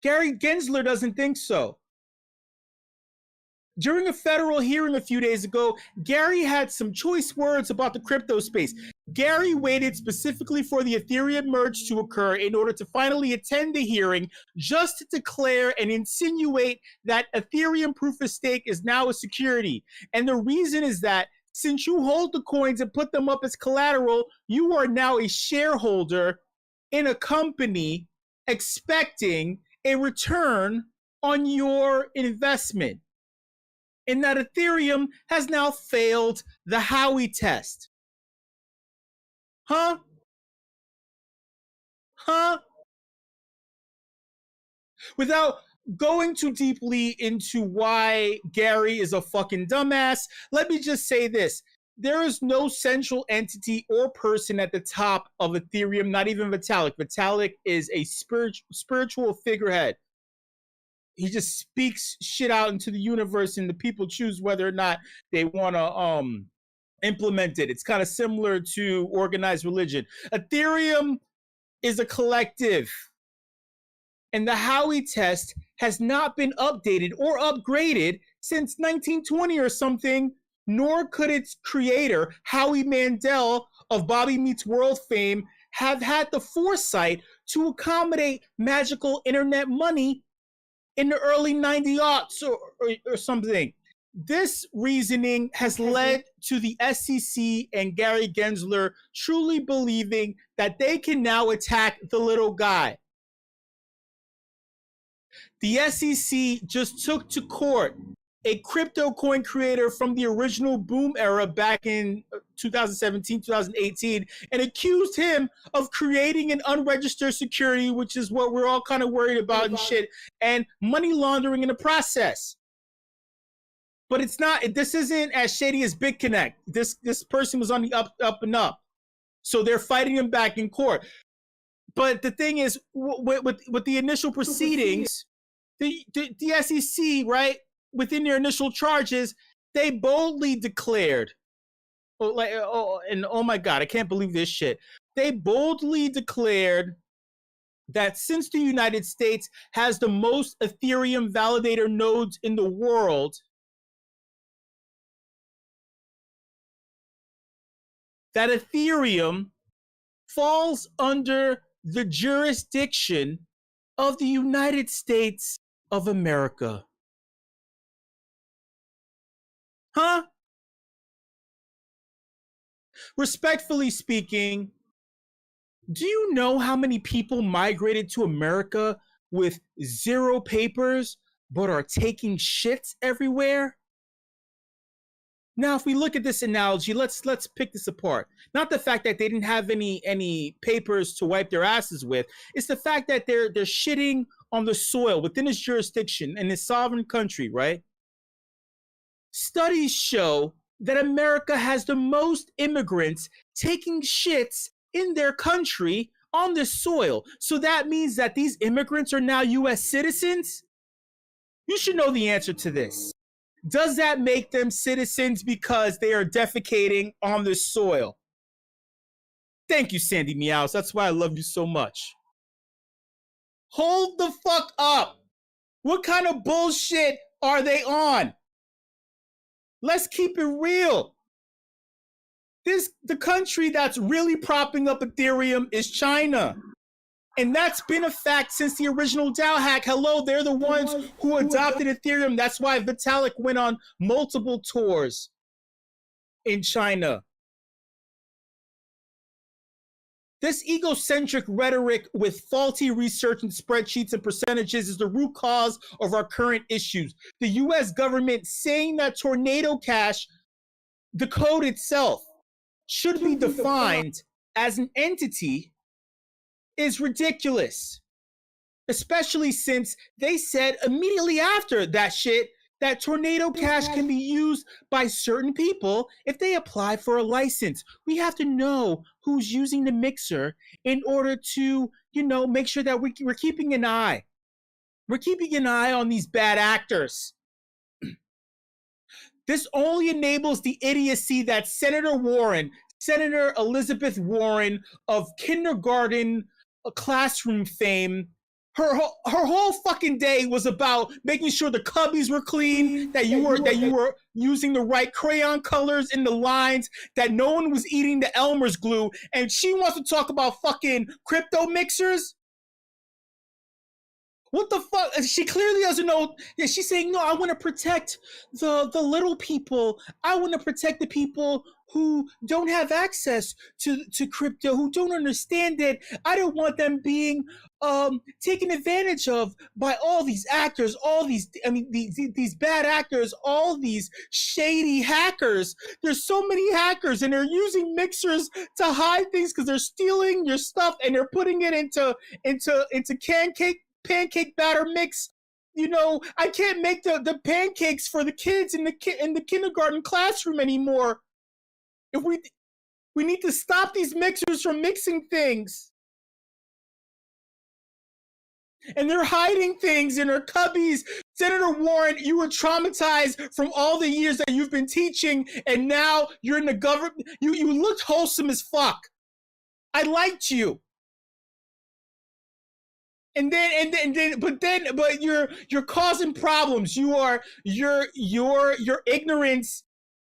Gary Gensler doesn't think so. During a federal hearing a few days ago, Gary had some choice words about the crypto space. Gary waited specifically for the Ethereum merge to occur in order to finally attend the hearing, just to declare and insinuate that Ethereum proof of stake is now a security. And the reason is that since you hold the coins and put them up as collateral, you are now a shareholder in a company expecting a return on your investment. And that Ethereum has now failed the Howey test. Huh? Without going too deeply into why Gary is a fucking dumbass, let me just say this. There is no central entity or person at the top of Ethereum, not even Vitalik. Vitalik is a spiritual figurehead. He just speaks shit out into the universe, and the people choose whether or not they want to implement it. It's kind of similar to organized religion. Ethereum is a collective. and the Howey test has not been updated or upgraded since 1920 or something, nor could its creator, Howie Mandel of Bobby Meets World fame, have had the foresight to accommodate magical internet money in the early 90s or something. This reasoning has led to the SEC and Gary Gensler truly believing that they can now attack the little guy. The SEC just took to court a crypto coin creator from the original boom era back in 2017, 2018, and accused him of creating an unregistered security, which is what we're all kind of worried about and shit, and money laundering in the process. But it's not, this isn't as shady as BitConnect. This person was on the up and up. So they're fighting him back in court. But the thing is, with the initial proceedings, the SEC, right, within their initial charges, they boldly declared, and oh my God, I can't believe this shit. They boldly declared that since the United States has the most Ethereum validator nodes in the world, that Ethereum falls under the jurisdiction of the United States of America. Huh? Respectfully speaking, do you know how many people migrated to America with zero papers but are taking shits everywhere? Now, if we look at this analogy, let's pick this apart. Not the fact that they didn't have any papers to wipe their asses with. It's the fact that they're shitting on the soil within its jurisdiction in its sovereign country, right? Studies show that America has the most immigrants taking shits in their country on the soil. So that means that these immigrants are now U.S. citizens? You should know the answer to this. Does that make them citizens because they are defecating on the soil? Thank you, Sandy Meows. That's why I love you so much. Hold the fuck up. What kind of bullshit are they on? Let's keep it real. The country that's really propping up Ethereum is China. And that's been a fact since the original DAO hack. Hello, they're the ones who adopted Ethereum. That's why Vitalik went on multiple tours in China. This egocentric rhetoric with faulty research and spreadsheets and percentages is the root cause of our current issues. The US government saying that Tornado Cash, the code itself, should be defined as an entity is ridiculous. Especially since they said immediately after that shit that Tornado Cash can be used by certain people if they apply for a license. We have to know who's using the mixer in order to, make sure that we're keeping an eye. We're keeping an eye on these bad actors. This only enables the idiocy that Senator Elizabeth Warren of kindergarten classroom fame, her whole fucking day was about making sure the cubbies were clean, that you were using the right crayon colors in the lines, that no one was eating the Elmer's glue, and she wants to talk about fucking crypto mixers? What the fuck? She clearly doesn't know. Yeah, she's saying, no, I want to protect the little people. I want to protect the people who don't have access to crypto, who don't understand it. I don't want them being taken advantage of by all these actors, these bad actors, all these shady hackers. There's so many hackers, and they're using mixers to hide things because they're stealing your stuff and they're putting it into pancake batter mix. I can't make the pancakes for the kids in the kindergarten classroom anymore. If we need to stop these mixers from mixing things. And they're hiding things in their cubbies. Senator Warren, you were traumatized from all the years that you've been teaching, and now you're in the government. You looked wholesome as fuck. I liked you. but you're causing problems. Your ignorance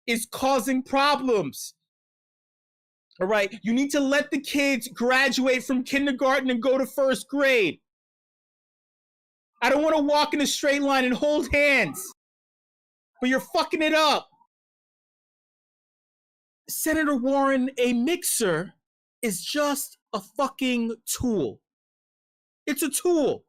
is causing problems. All right, you need to let the kids graduate from kindergarten and go to first grade. I don't want to walk in a straight line and hold hands, but you're fucking it up. Senator Warren, a mixer is just a fucking tool. It's a tool.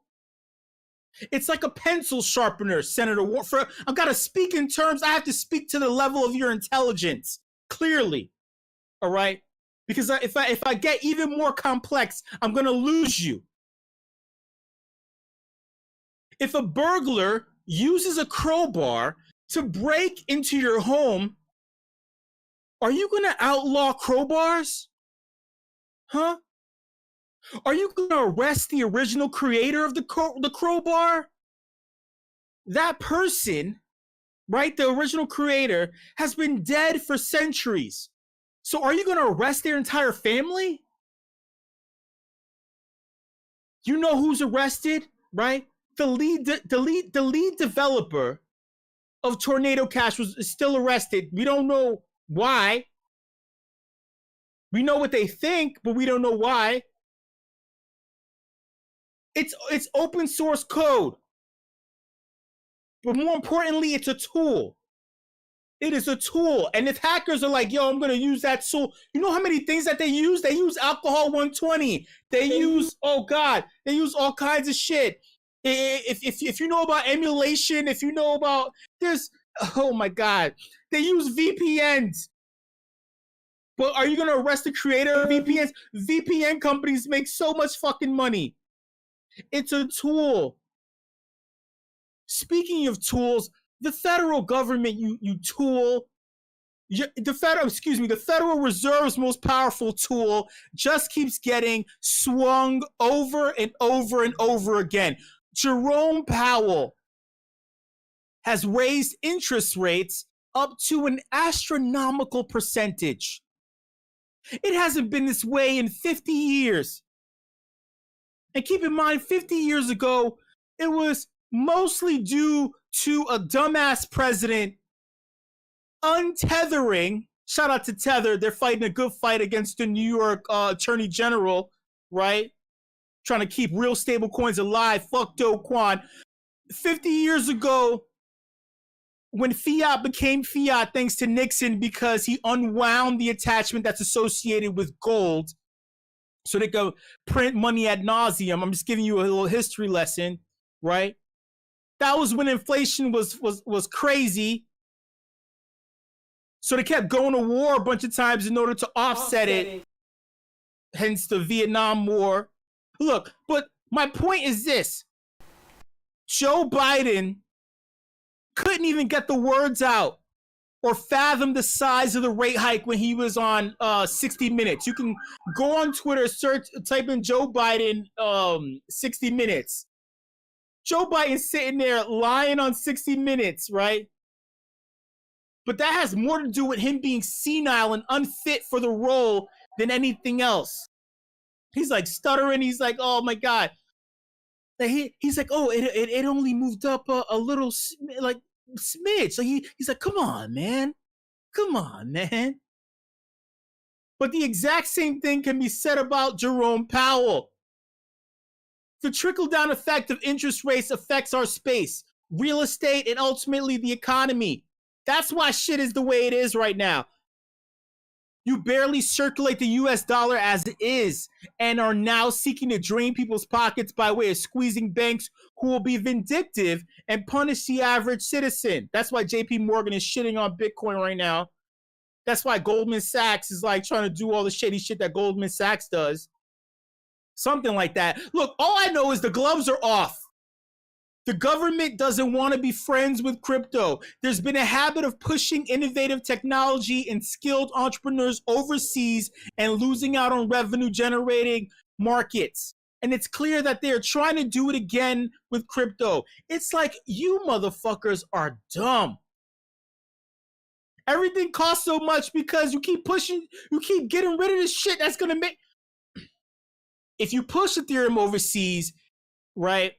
It's like a pencil sharpener, Senator Warren. I've got to speak in terms, I have to speak to the level of your intelligence, clearly. All right? Because if I get even more complex, I'm going to lose you. If a burglar uses a crowbar to break into your home, are you going to outlaw crowbars? Huh? Are you going to arrest the original creator of the crowbar? That person, right, the original creator, has been dead for centuries. So are you going to arrest their entire family? You know who's arrested, right? The lead developer of Tornado Cash is still arrested. We don't know why. We know what they think, but we don't know why. It's open source code. But more importantly, it's a tool. It is a tool. And if hackers are like, yo, I'm going to use that tool. You know how many things that they use? They use alcohol 120. They use, oh God, they use all kinds of shit. If you know about emulation, if you know about, there's, oh my God. They use VPNs. But are you going to arrest the creator of VPNs? VPN companies make so much fucking money. It's a tool. Speaking of tools, the federal government, you tool, the Federal Reserve's most powerful tool just keeps getting swung over and over and over again. Jerome Powell has raised interest rates up to an astronomical percentage. It hasn't been this way in 50 years. And keep in mind, 50 years ago, it was mostly due to a dumbass president untethering. Shout out to Tether. They're fighting a good fight against the New York Attorney General, right? Trying to keep real stable coins alive. Fuck Do Kwon. 50 years ago, when fiat became fiat thanks to Nixon because he unwound the attachment that's associated with gold so they could print money ad nauseum. I'm just giving you a little history lesson, right? That was when inflation was crazy. So they kept going to war a bunch of times in order to offset it. Hence the Vietnam War. Look, but my point is this. Joe Biden couldn't even get the words out or fathom the size of the rate hike when he was on 60 Minutes. You can go on Twitter, type in Joe Biden 60 Minutes. Joe Biden's sitting there lying on 60 Minutes, right? But that has more to do with him being senile and unfit for the role than anything else. He's like stuttering. He's like, oh my God. He's like, oh, it only moved up a little, like, smidge. So he's like, come on, man. Come on, man. But the exact same thing can be said about Jerome Powell. The trickle-down effect of interest rates affects our space, real estate, and ultimately the economy. That's why shit is the way it is right now. You barely circulate the US dollar as it is and are now seeking to drain people's pockets by way of squeezing banks who will be vindictive and punish the average citizen. That's why JP Morgan is shitting on Bitcoin right now. That's why Goldman Sachs is like trying to do all the shady shit that Goldman Sachs does. Something like that. Look, all I know is the gloves are off. The government doesn't want to be friends with crypto. There's been a habit of pushing innovative technology and skilled entrepreneurs overseas and losing out on revenue-generating markets. And it's clear that they're trying to do it again with crypto. It's like, you motherfuckers are dumb. Everything costs so much because you keep pushing, you keep getting rid of this shit that's going to make... If you push Ethereum overseas, right?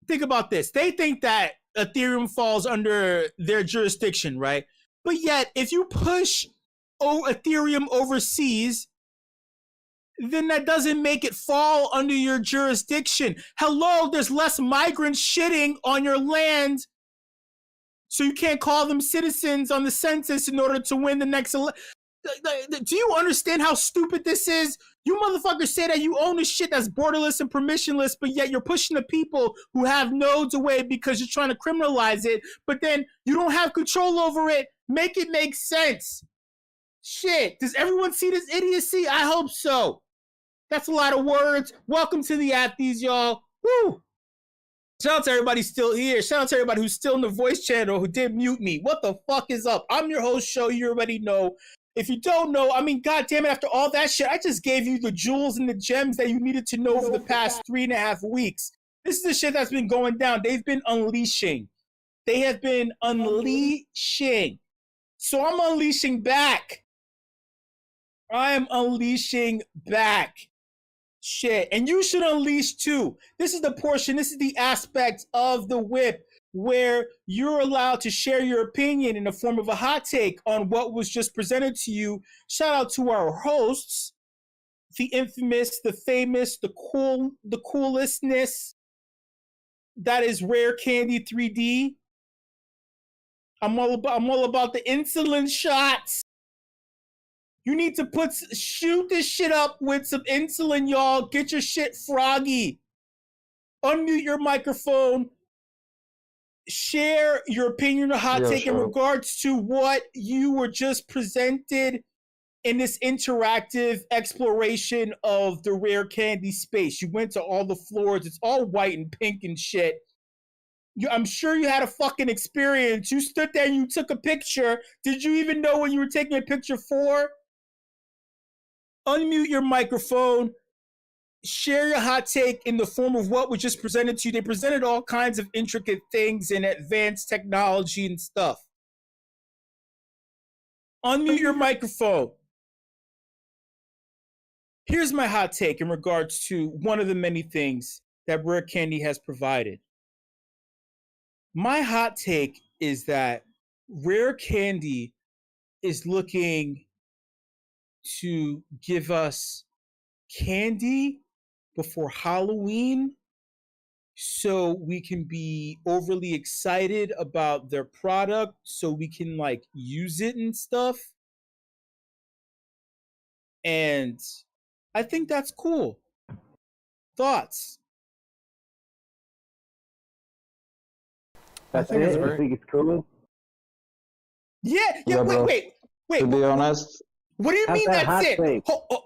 Think about this. They think that Ethereum falls under their jurisdiction, right? But yet, if you push Ethereum overseas, then that doesn't make it fall under your jurisdiction. Hello, there's less migrants shitting on your land, so you can't call them citizens on the census in order to win the next election. Do you understand how stupid this is? You motherfuckers say that you own the shit that's borderless and permissionless, but yet you're pushing the people who have nodes away because you're trying to criminalize it, but then you don't have control over it. Make it make sense. Shit, does everyone see this idiocy? I hope so. That's a lot of words. Welcome to the Athletes, y'all. Woo! Shout out to everybody still here. Shout out to everybody who's still in the voice channel who did mute me. What the fuck is up? I'm your host, show. You already know. If you don't know, I mean, goddamn it, after all that shit, I just gave you the jewels and the gems that you needed to know for the past 3.5 weeks. This is the shit that's been going down. They've been unleashing. They have been unleashing. So I'm unleashing back. I am unleashing back. Shit. And you should unleash too. This is the portion, this is the aspect of the WIP where you're allowed to share your opinion in the form of a hot take on what was just presented to you. Shout out to our hosts, the infamous, the famous, the coolestness. That is RareCandy 3D. I'm all about the insulin shots. You need to shoot this shit up with some insulin, y'all. Get your shit froggy. Unmute your microphone. Share your opinion or hot take in regards to what you were just presented in this interactive exploration of the RareCandy space. You went to all the floors. It's all white and pink and shit. I'm sure you had a fucking experience. You stood there and you took a picture. Did you even know what you were taking a picture for? Unmute your microphone. Share your hot take in the form of what was just presented to you. They presented all kinds of intricate things and advanced technology and stuff. Unmute your microphone. Here's my hot take in regards to one of the many things that RareCandy has provided. My hot take is that RareCandy is looking to give us candy before Halloween so we can be overly excited about their product so we can like use it and stuff. And I think that's cool. Thoughts? That's it? I think it's cool. Yeah, wait. To be honest, what do you mean that's it?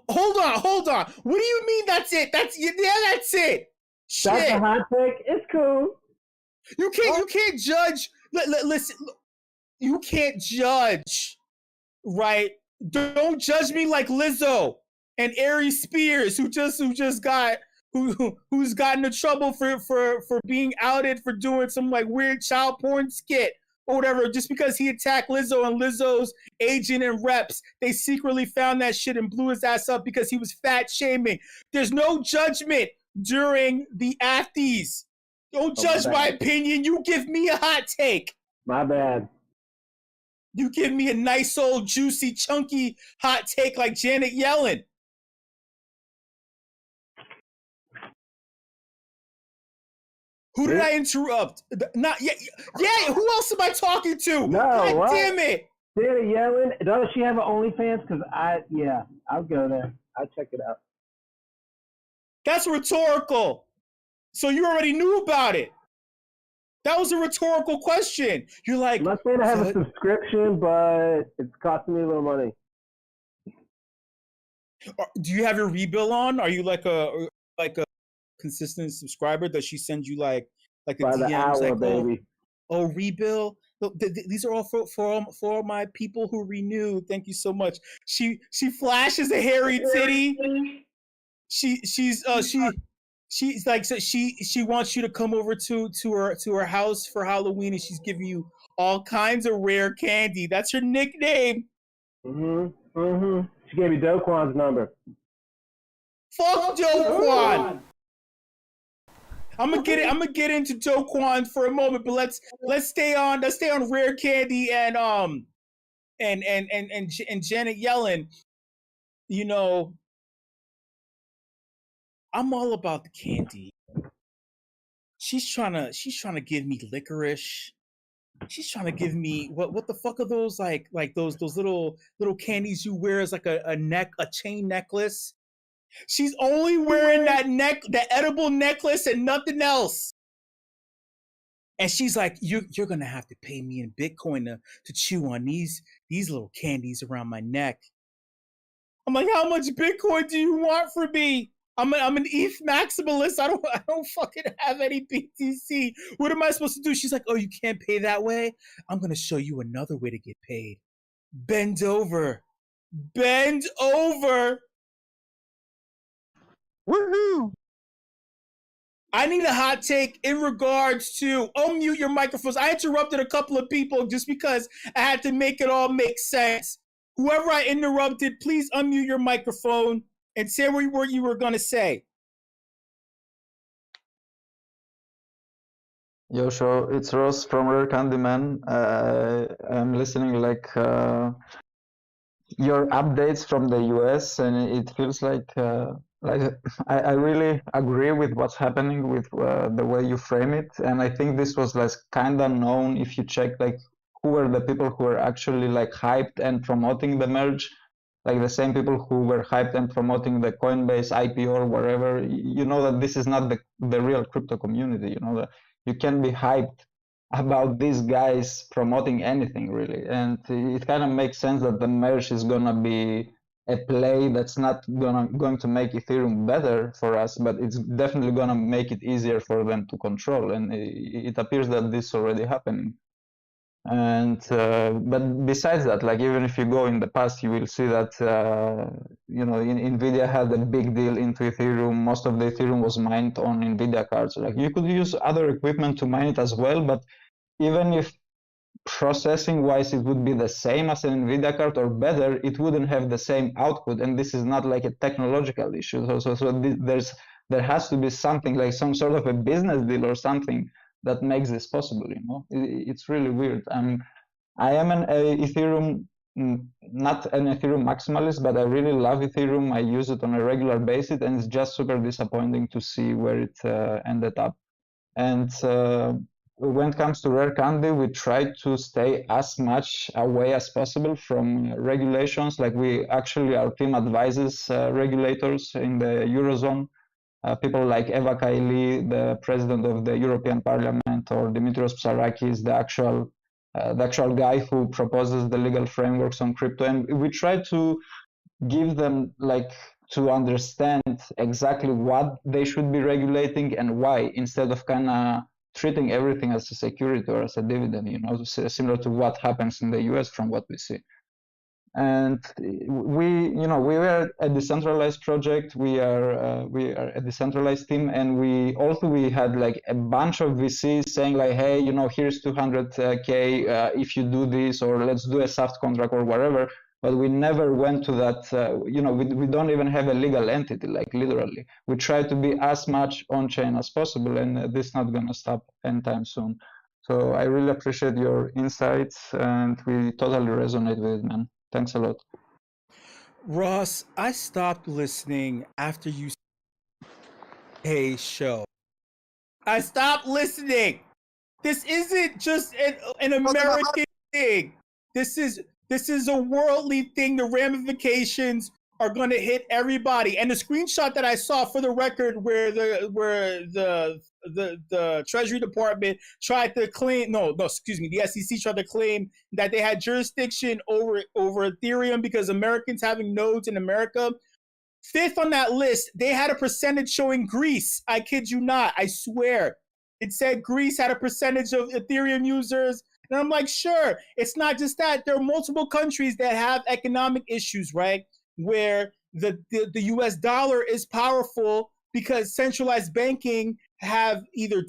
Hold on. What do you mean that's it? That's it. Shit. That's a hot take. It's cool. You can't judge. Listen, you can't judge, right? Don't judge me like Lizzo and Ari Spears, who's gotten in trouble for being outed for doing some like weird child porn skit or whatever, just because he attacked Lizzo and Lizzo's agent and reps. They secretly found that shit and blew his ass up because he was fat shaming. There's no judgment during the Athletes. Don't judge my opinion. You give me a hot take. My bad. You give me a nice old juicy chunky hot take like Janet Yellen. Who did I interrupt? Not yet. Yeah, who else am I talking to? No, God what? damn it. Janet Yellen. Does she have an OnlyFans? Because I'll go there. I'll check it out. That's rhetorical. So you already knew about it. That was a rhetorical question. You're like, I'm not saying I have a subscription, but it's costing me a little money. Do you have your rebill on? Are you like a consistent subscriber? Does she send you like a By the DMs hour, like, baby. oh rebill? Look, these are all for all my people who renew. Thank you so much. She flashes a hairy titty. She's like, so she wants you to come over to her house for Halloween, and she's giving you all kinds of rare candy. That's her nickname. She gave me Doquan's number. Fuck Doquan. I'm gonna get into Do Kwon for a moment, but let's stay on RareCandy and Janet Yellen. You know, I'm all about the candy. She's trying to give me licorice. She's trying to give me what the fuck are those like those little candies you wear as like a chain necklace. She's only wearing that edible necklace and nothing else. And she's like, you're gonna have to pay me in Bitcoin to chew on these little candies around my neck. I'm like, how much Bitcoin do you want from me? I'm an ETH maximalist. I don't fucking have any BTC. What am I supposed to do? She's like, oh, you can't pay that way? I'm gonna show you another way to get paid. Bend over. Bend over. Woohoo! I need a hot take in regards to unmute your microphones. I interrupted a couple of people just because I had to make it all make sense. Whoever I interrupted, please unmute your microphone and say what you were going to say. Yo, so it's Ross from RareCandy, man. I'm listening your updates from the US, and it feels like I really agree with what's happening with the way you frame it, and I think this was like kind of known if you check like who were the people who were actually like hyped and promoting the merge, like the same people who were hyped and promoting the Coinbase IPO or whatever. You know that this is not the real crypto community. You know that you can be hyped about these guys promoting anything really, and it kind of makes sense that the merge is gonna be a play that's not going to make Ethereum better for us, but it's definitely gonna make it easier for them to control, and it appears that this is already happening. And but besides that, like even if you go in the past, you will see that Nvidia had a big deal into Ethereum. Most of the Ethereum was mined on Nvidia cards. Like you could use other equipment to mine it as well, but even if processing wise it would be the same as an Nvidia card or better, it wouldn't have the same output. And this is not like a technological issue. There has to be something like some sort of a business deal or something that makes this possible. It's really weird. I am an Ethereum, not an Ethereum maximalist, but I really love Ethereum. I use it on a regular basis, and it's just super disappointing to see where it ended up. And when it comes to RareCandy, we try to stay as much away as possible from regulations. Like our team advises regulators in the Eurozone. People like Eva Kaili, the president of the European Parliament, or Dimitrios Psarakis, the actual guy who proposes the legal frameworks on crypto. And we try to give them to understand exactly what they should be regulating and why, instead of kind of treating everything as a security or as a dividend, similar to what happens in the US from what we see. And we were a decentralized project. We are a decentralized team, and we had like a bunch of VCs saying like, hey, here's 200K if you do this, or let's do a soft contract or whatever. But we never went to that. We don't even have a legal entity, like literally. We try to be as much on chain as possible, and this is not gonna stop anytime soon. So I really appreciate your insights, and we totally resonate with it, man. Thanks a lot. Ross, I stopped listening after you hey show. I stopped listening. This isn't just an American thing. This is a worldly thing. The ramifications are going to hit everybody. And the screenshot that I saw, for the record, where the Treasury Department tried to claim, the SEC tried to claim that they had jurisdiction over Ethereum because Americans having nodes in America. Fifth on that list, they had a percentage showing Greece. I kid you not. I swear. It said Greece had a percentage of Ethereum users. And I'm like, sure, it's not just that. There are multiple countries that have economic issues, right? Where the US dollar is powerful because centralized banking have either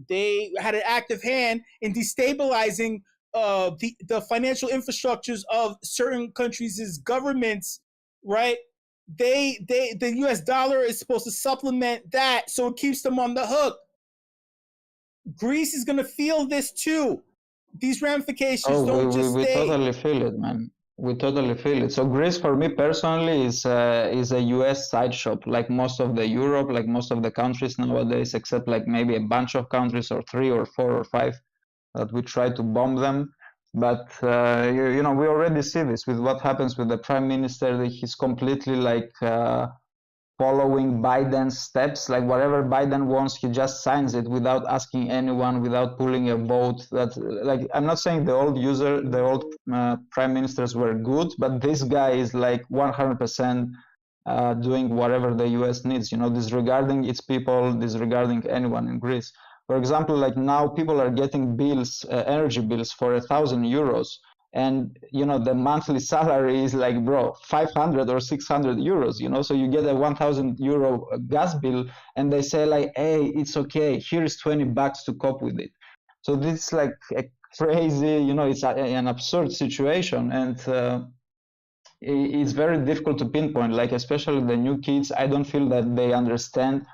they had an active hand in destabilizing the financial infrastructures of certain countries' governments, right? the US dollar is supposed to supplement that, so it keeps them on the hook. Greece is gonna feel this too. These ramifications don't just we stay. totally feel it, man. We totally feel it. So Greece, for me personally, is a US side shop, like most of the Europe, like most of the countries nowadays, except like maybe a bunch of countries or 3 or 4 or 5 that we try to bomb them. But you know, we already see this with what happens with the prime minister. That he's completely like following Biden's steps. Like whatever Biden wants, he just signs it without asking anyone, without pulling a vote. That, like, I'm not saying the old prime ministers were good, but this guy is like 100% doing whatever the US needs, you know, disregarding its people, disregarding anyone in Greece. For example, like now people are getting bills, energy bills for 1,000 euros. And, you know, the monthly salary is like, bro, 500 or 600 euros, you know, so you get a 1,000 euro gas bill and they say like, hey, it's okay, here's 20 bucks to cope with it. So this is like a crazy, you know, it's an absurd situation. And it's very difficult to pinpoint, like especially the new kids. I don't feel that they understand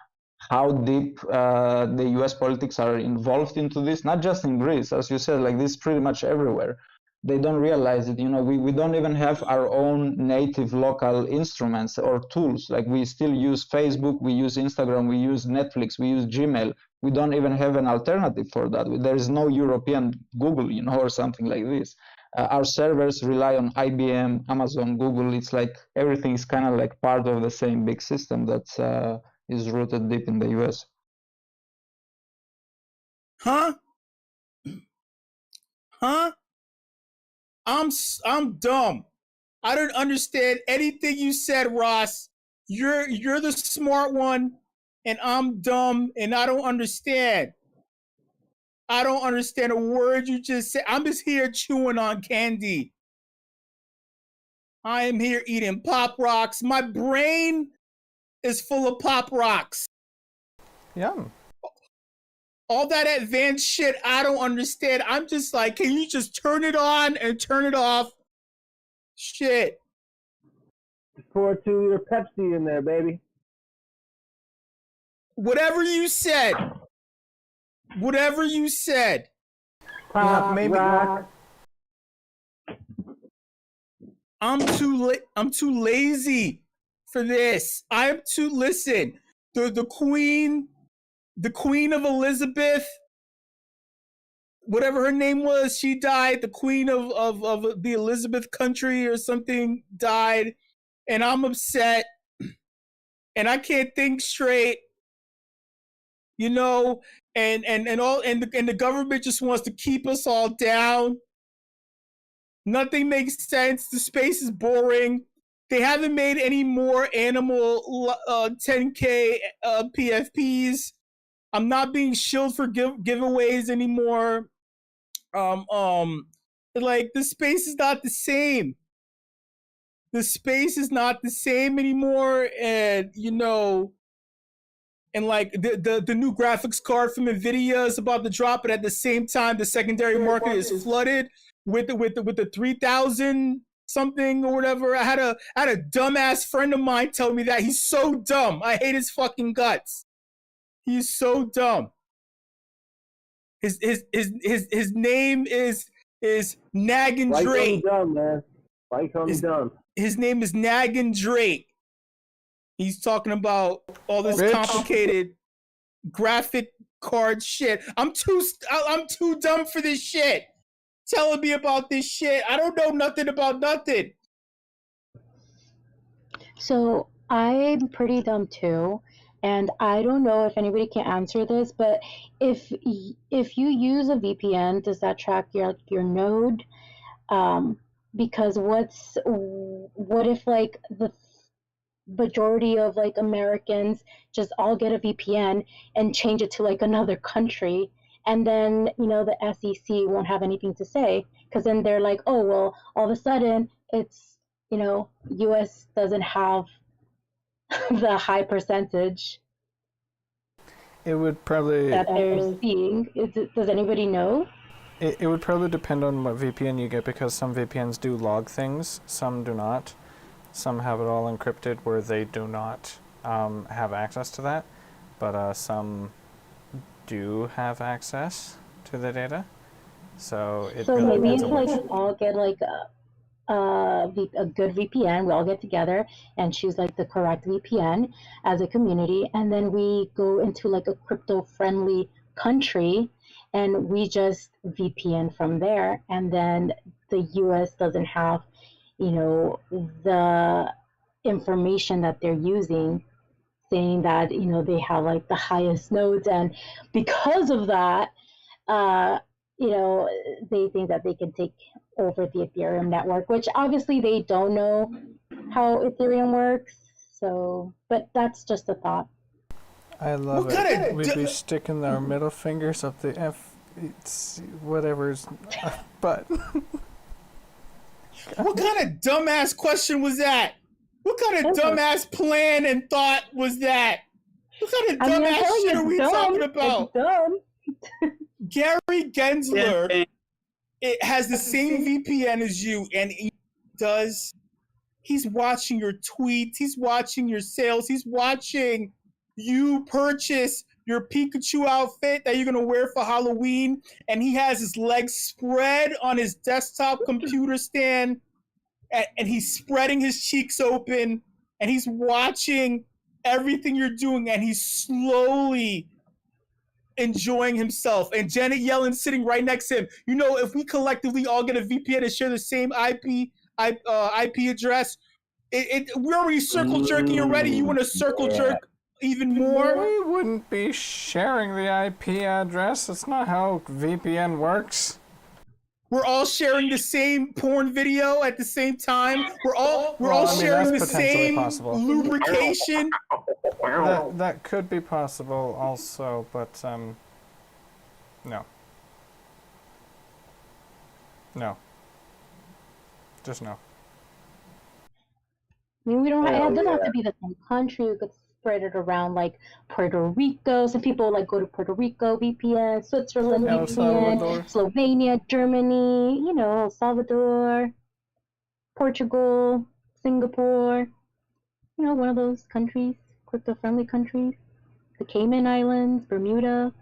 how deep the US politics are involved into this, not just in Greece, as you said, like this is pretty much everywhere. They don't realize it, you know, we don't even have our own native local instruments or tools. Like we still use Facebook, we use Instagram, we use Netflix, we use Gmail. We don't even have an alternative for that. There is no European Google, you know, or something like this. Our servers rely on IBM, Amazon, Google. It's like everything is kind of like part of the same big system that is rooted deep in the US. Huh? I'm dumb. I don't understand anything you said, Ross. You're the smart one, and I'm dumb, and I don't understand. I don't understand a word you just said. I'm just here chewing on candy. I am here eating Pop Rocks. My brain is full of Pop Rocks. Yum. All that advanced shit, I don't understand. I'm just like, can you just turn it on and turn it off? Shit. Pour 2 liter Pepsi in there, baby. Whatever you said. Whatever you said. Pop maybe. rock. I'm too lazy for this. Listen. The Queen of Elizabeth, whatever her name was, she died. The Queen of the Elizabeth country or something died, and I'm upset, and I can't think straight, you know, and the government just wants to keep us all down. Nothing makes sense. The space is boring. They haven't made any more animal 10K PFPs. I'm not being shilled for giveaways anymore. Like the space is not the same. The space is not the same anymore, and you know, and like the new graphics card from Nvidia is about to drop, but at the same time, the secondary market is flooded with the 3,000 something or whatever. I had a dumbass friend of mine tell me that. He's so dumb. I hate his fucking guts. He's so dumb. His name is Naggin Why Drake. you call me dumb, man? Why you call me dumb? His name is Naggin Drake. He's talking about all this complicated graphic card shit. I'm too dumb for this shit. Telling me about this shit. I don't know nothing about nothing. So I'm pretty dumb too. And I don't know if anybody can answer this, but if you use a VPN, does that track your node? Because what if like the majority of like Americans just all get a VPN and change it to like another country, and then you know the SEC won't have anything to say because then they're like, oh well, all of a sudden it's, you know, US doesn't have the high percentage It would probably that they're seeing. Does anybody know? it would probably depend on what VPN you get, because some VPNs do log things, some do not. some have it all encrypted where they do not have access to that, but some do have access to the data. So it So really maybe depends if on like which. we all get like a good VPN, we all get together and choose like the correct VPN as a community, and then we go into like a crypto-friendly country and we just VPN from there, and then the US doesn't have, the information that they're using, saying that, they have like the highest nodes, and because of that, uh, they think that they can take over the Ethereum network, which obviously they don't know how Ethereum works. So, but that's just a thought. I love What it. kinda We'd be sticking our middle fingers up the whatever's but What kind of dumbass question was that? What kind of dumbass plan and thought was that? What kind of dumbass shit are we talking about? It's dumb. Gary Gensler it has the same VPN as you, and he's watching your tweets, he's watching your sales, he's watching you purchase your Pikachu outfit that you're gonna wear for Halloween, and he has his legs spread on his desktop computer stand, and he's spreading his cheeks open, and he's watching everything you're doing, and he's slowly enjoying himself. And Janet Yellen's sitting right next to him. If we collectively all get a VPN and share the same IP address, we're already circle jerking already. You want to circle jerk even more? we wouldn't be sharing the IP address. That's not how VPN works. We're all sharing the same porn video at the same time. We're all sharing the same lubrication. That could be possible also, but no. No. Just no. I mean, it doesn't have to be the same country. We could spread it around like Puerto Rico. Some people like go to Puerto Rico VPN, Switzerland El Salvador. VPN, Slovenia, Germany, El Salvador, Portugal, Singapore. One of those countries, crypto-friendly countries. The Cayman Islands, Bermuda,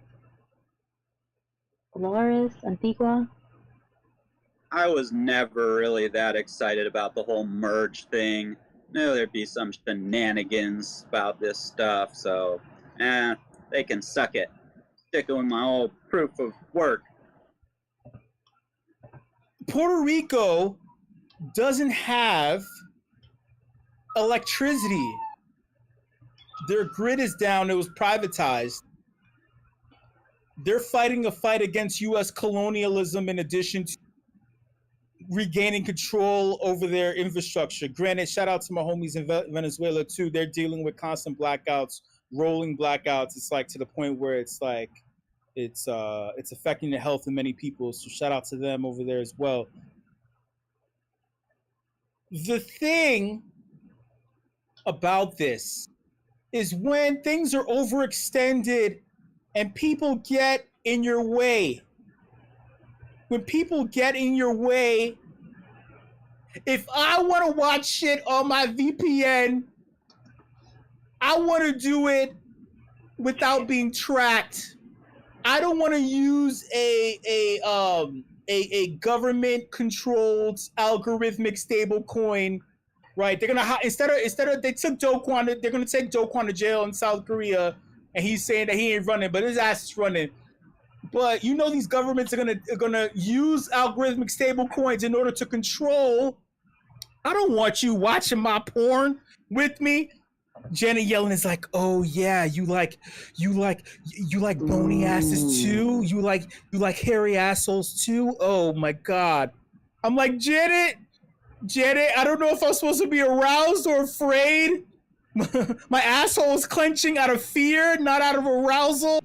Polaris, Antigua. I was never really that excited about the whole merge thing. Knew there'd be some shenanigans about this stuff, so they can suck it. Sticking with my old proof of work. Puerto Rico doesn't have electricity. Their grid is down. It was privatized. They're fighting a fight against U.S. colonialism in addition to regaining control over their infrastructure. Granted, shout out to my homies in Venezuela too. They're dealing with constant blackouts, rolling blackouts. It's like to the point where it's like it's affecting the health of many people. So shout out to them over there as well. The thing about this is when things are overextended and people get in your way. When people get in your way, if I want to watch shit on my VPN, I want to do it without being tracked. I don't want to use a government-controlled algorithmic stable coin, right? They're gonna instead of they took Do Kwon, they're gonna take Do Kwon to jail in South Korea, and he's saying that he ain't running, but his ass is running. But these governments are gonna use algorithmic stable coins in order to control. I don't want you watching my porn with me. Janet Yellen is like, oh yeah, you like bony asses too? You like hairy assholes too? Oh my god. I'm like, Janet, I don't know if I'm supposed to be aroused or afraid. My asshole is clenching out of fear, not out of arousal.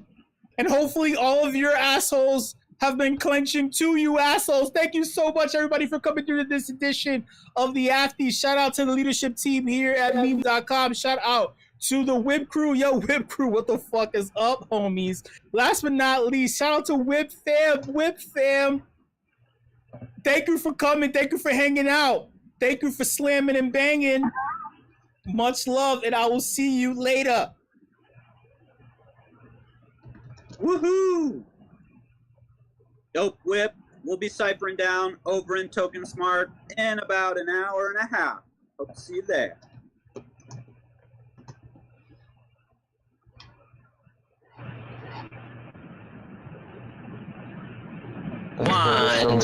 And hopefully all of your assholes have been clenching too, you assholes. Thank you so much, everybody, for coming through this edition of the Afties. Shout out to the leadership team here at meme.com. Shout out to the WIP crew. Yo, WIP crew, what the fuck is up, homies? Last but not least, shout out to WIP fam. WIP fam. Thank you for coming. Thank you for hanging out. Thank you for slamming and banging. Much love, and I will see you later. Woohoo! Dope Whip. We'll be ciphering down over in Token Smart in about an hour and a half. Hope to see you there. Thanks for the show.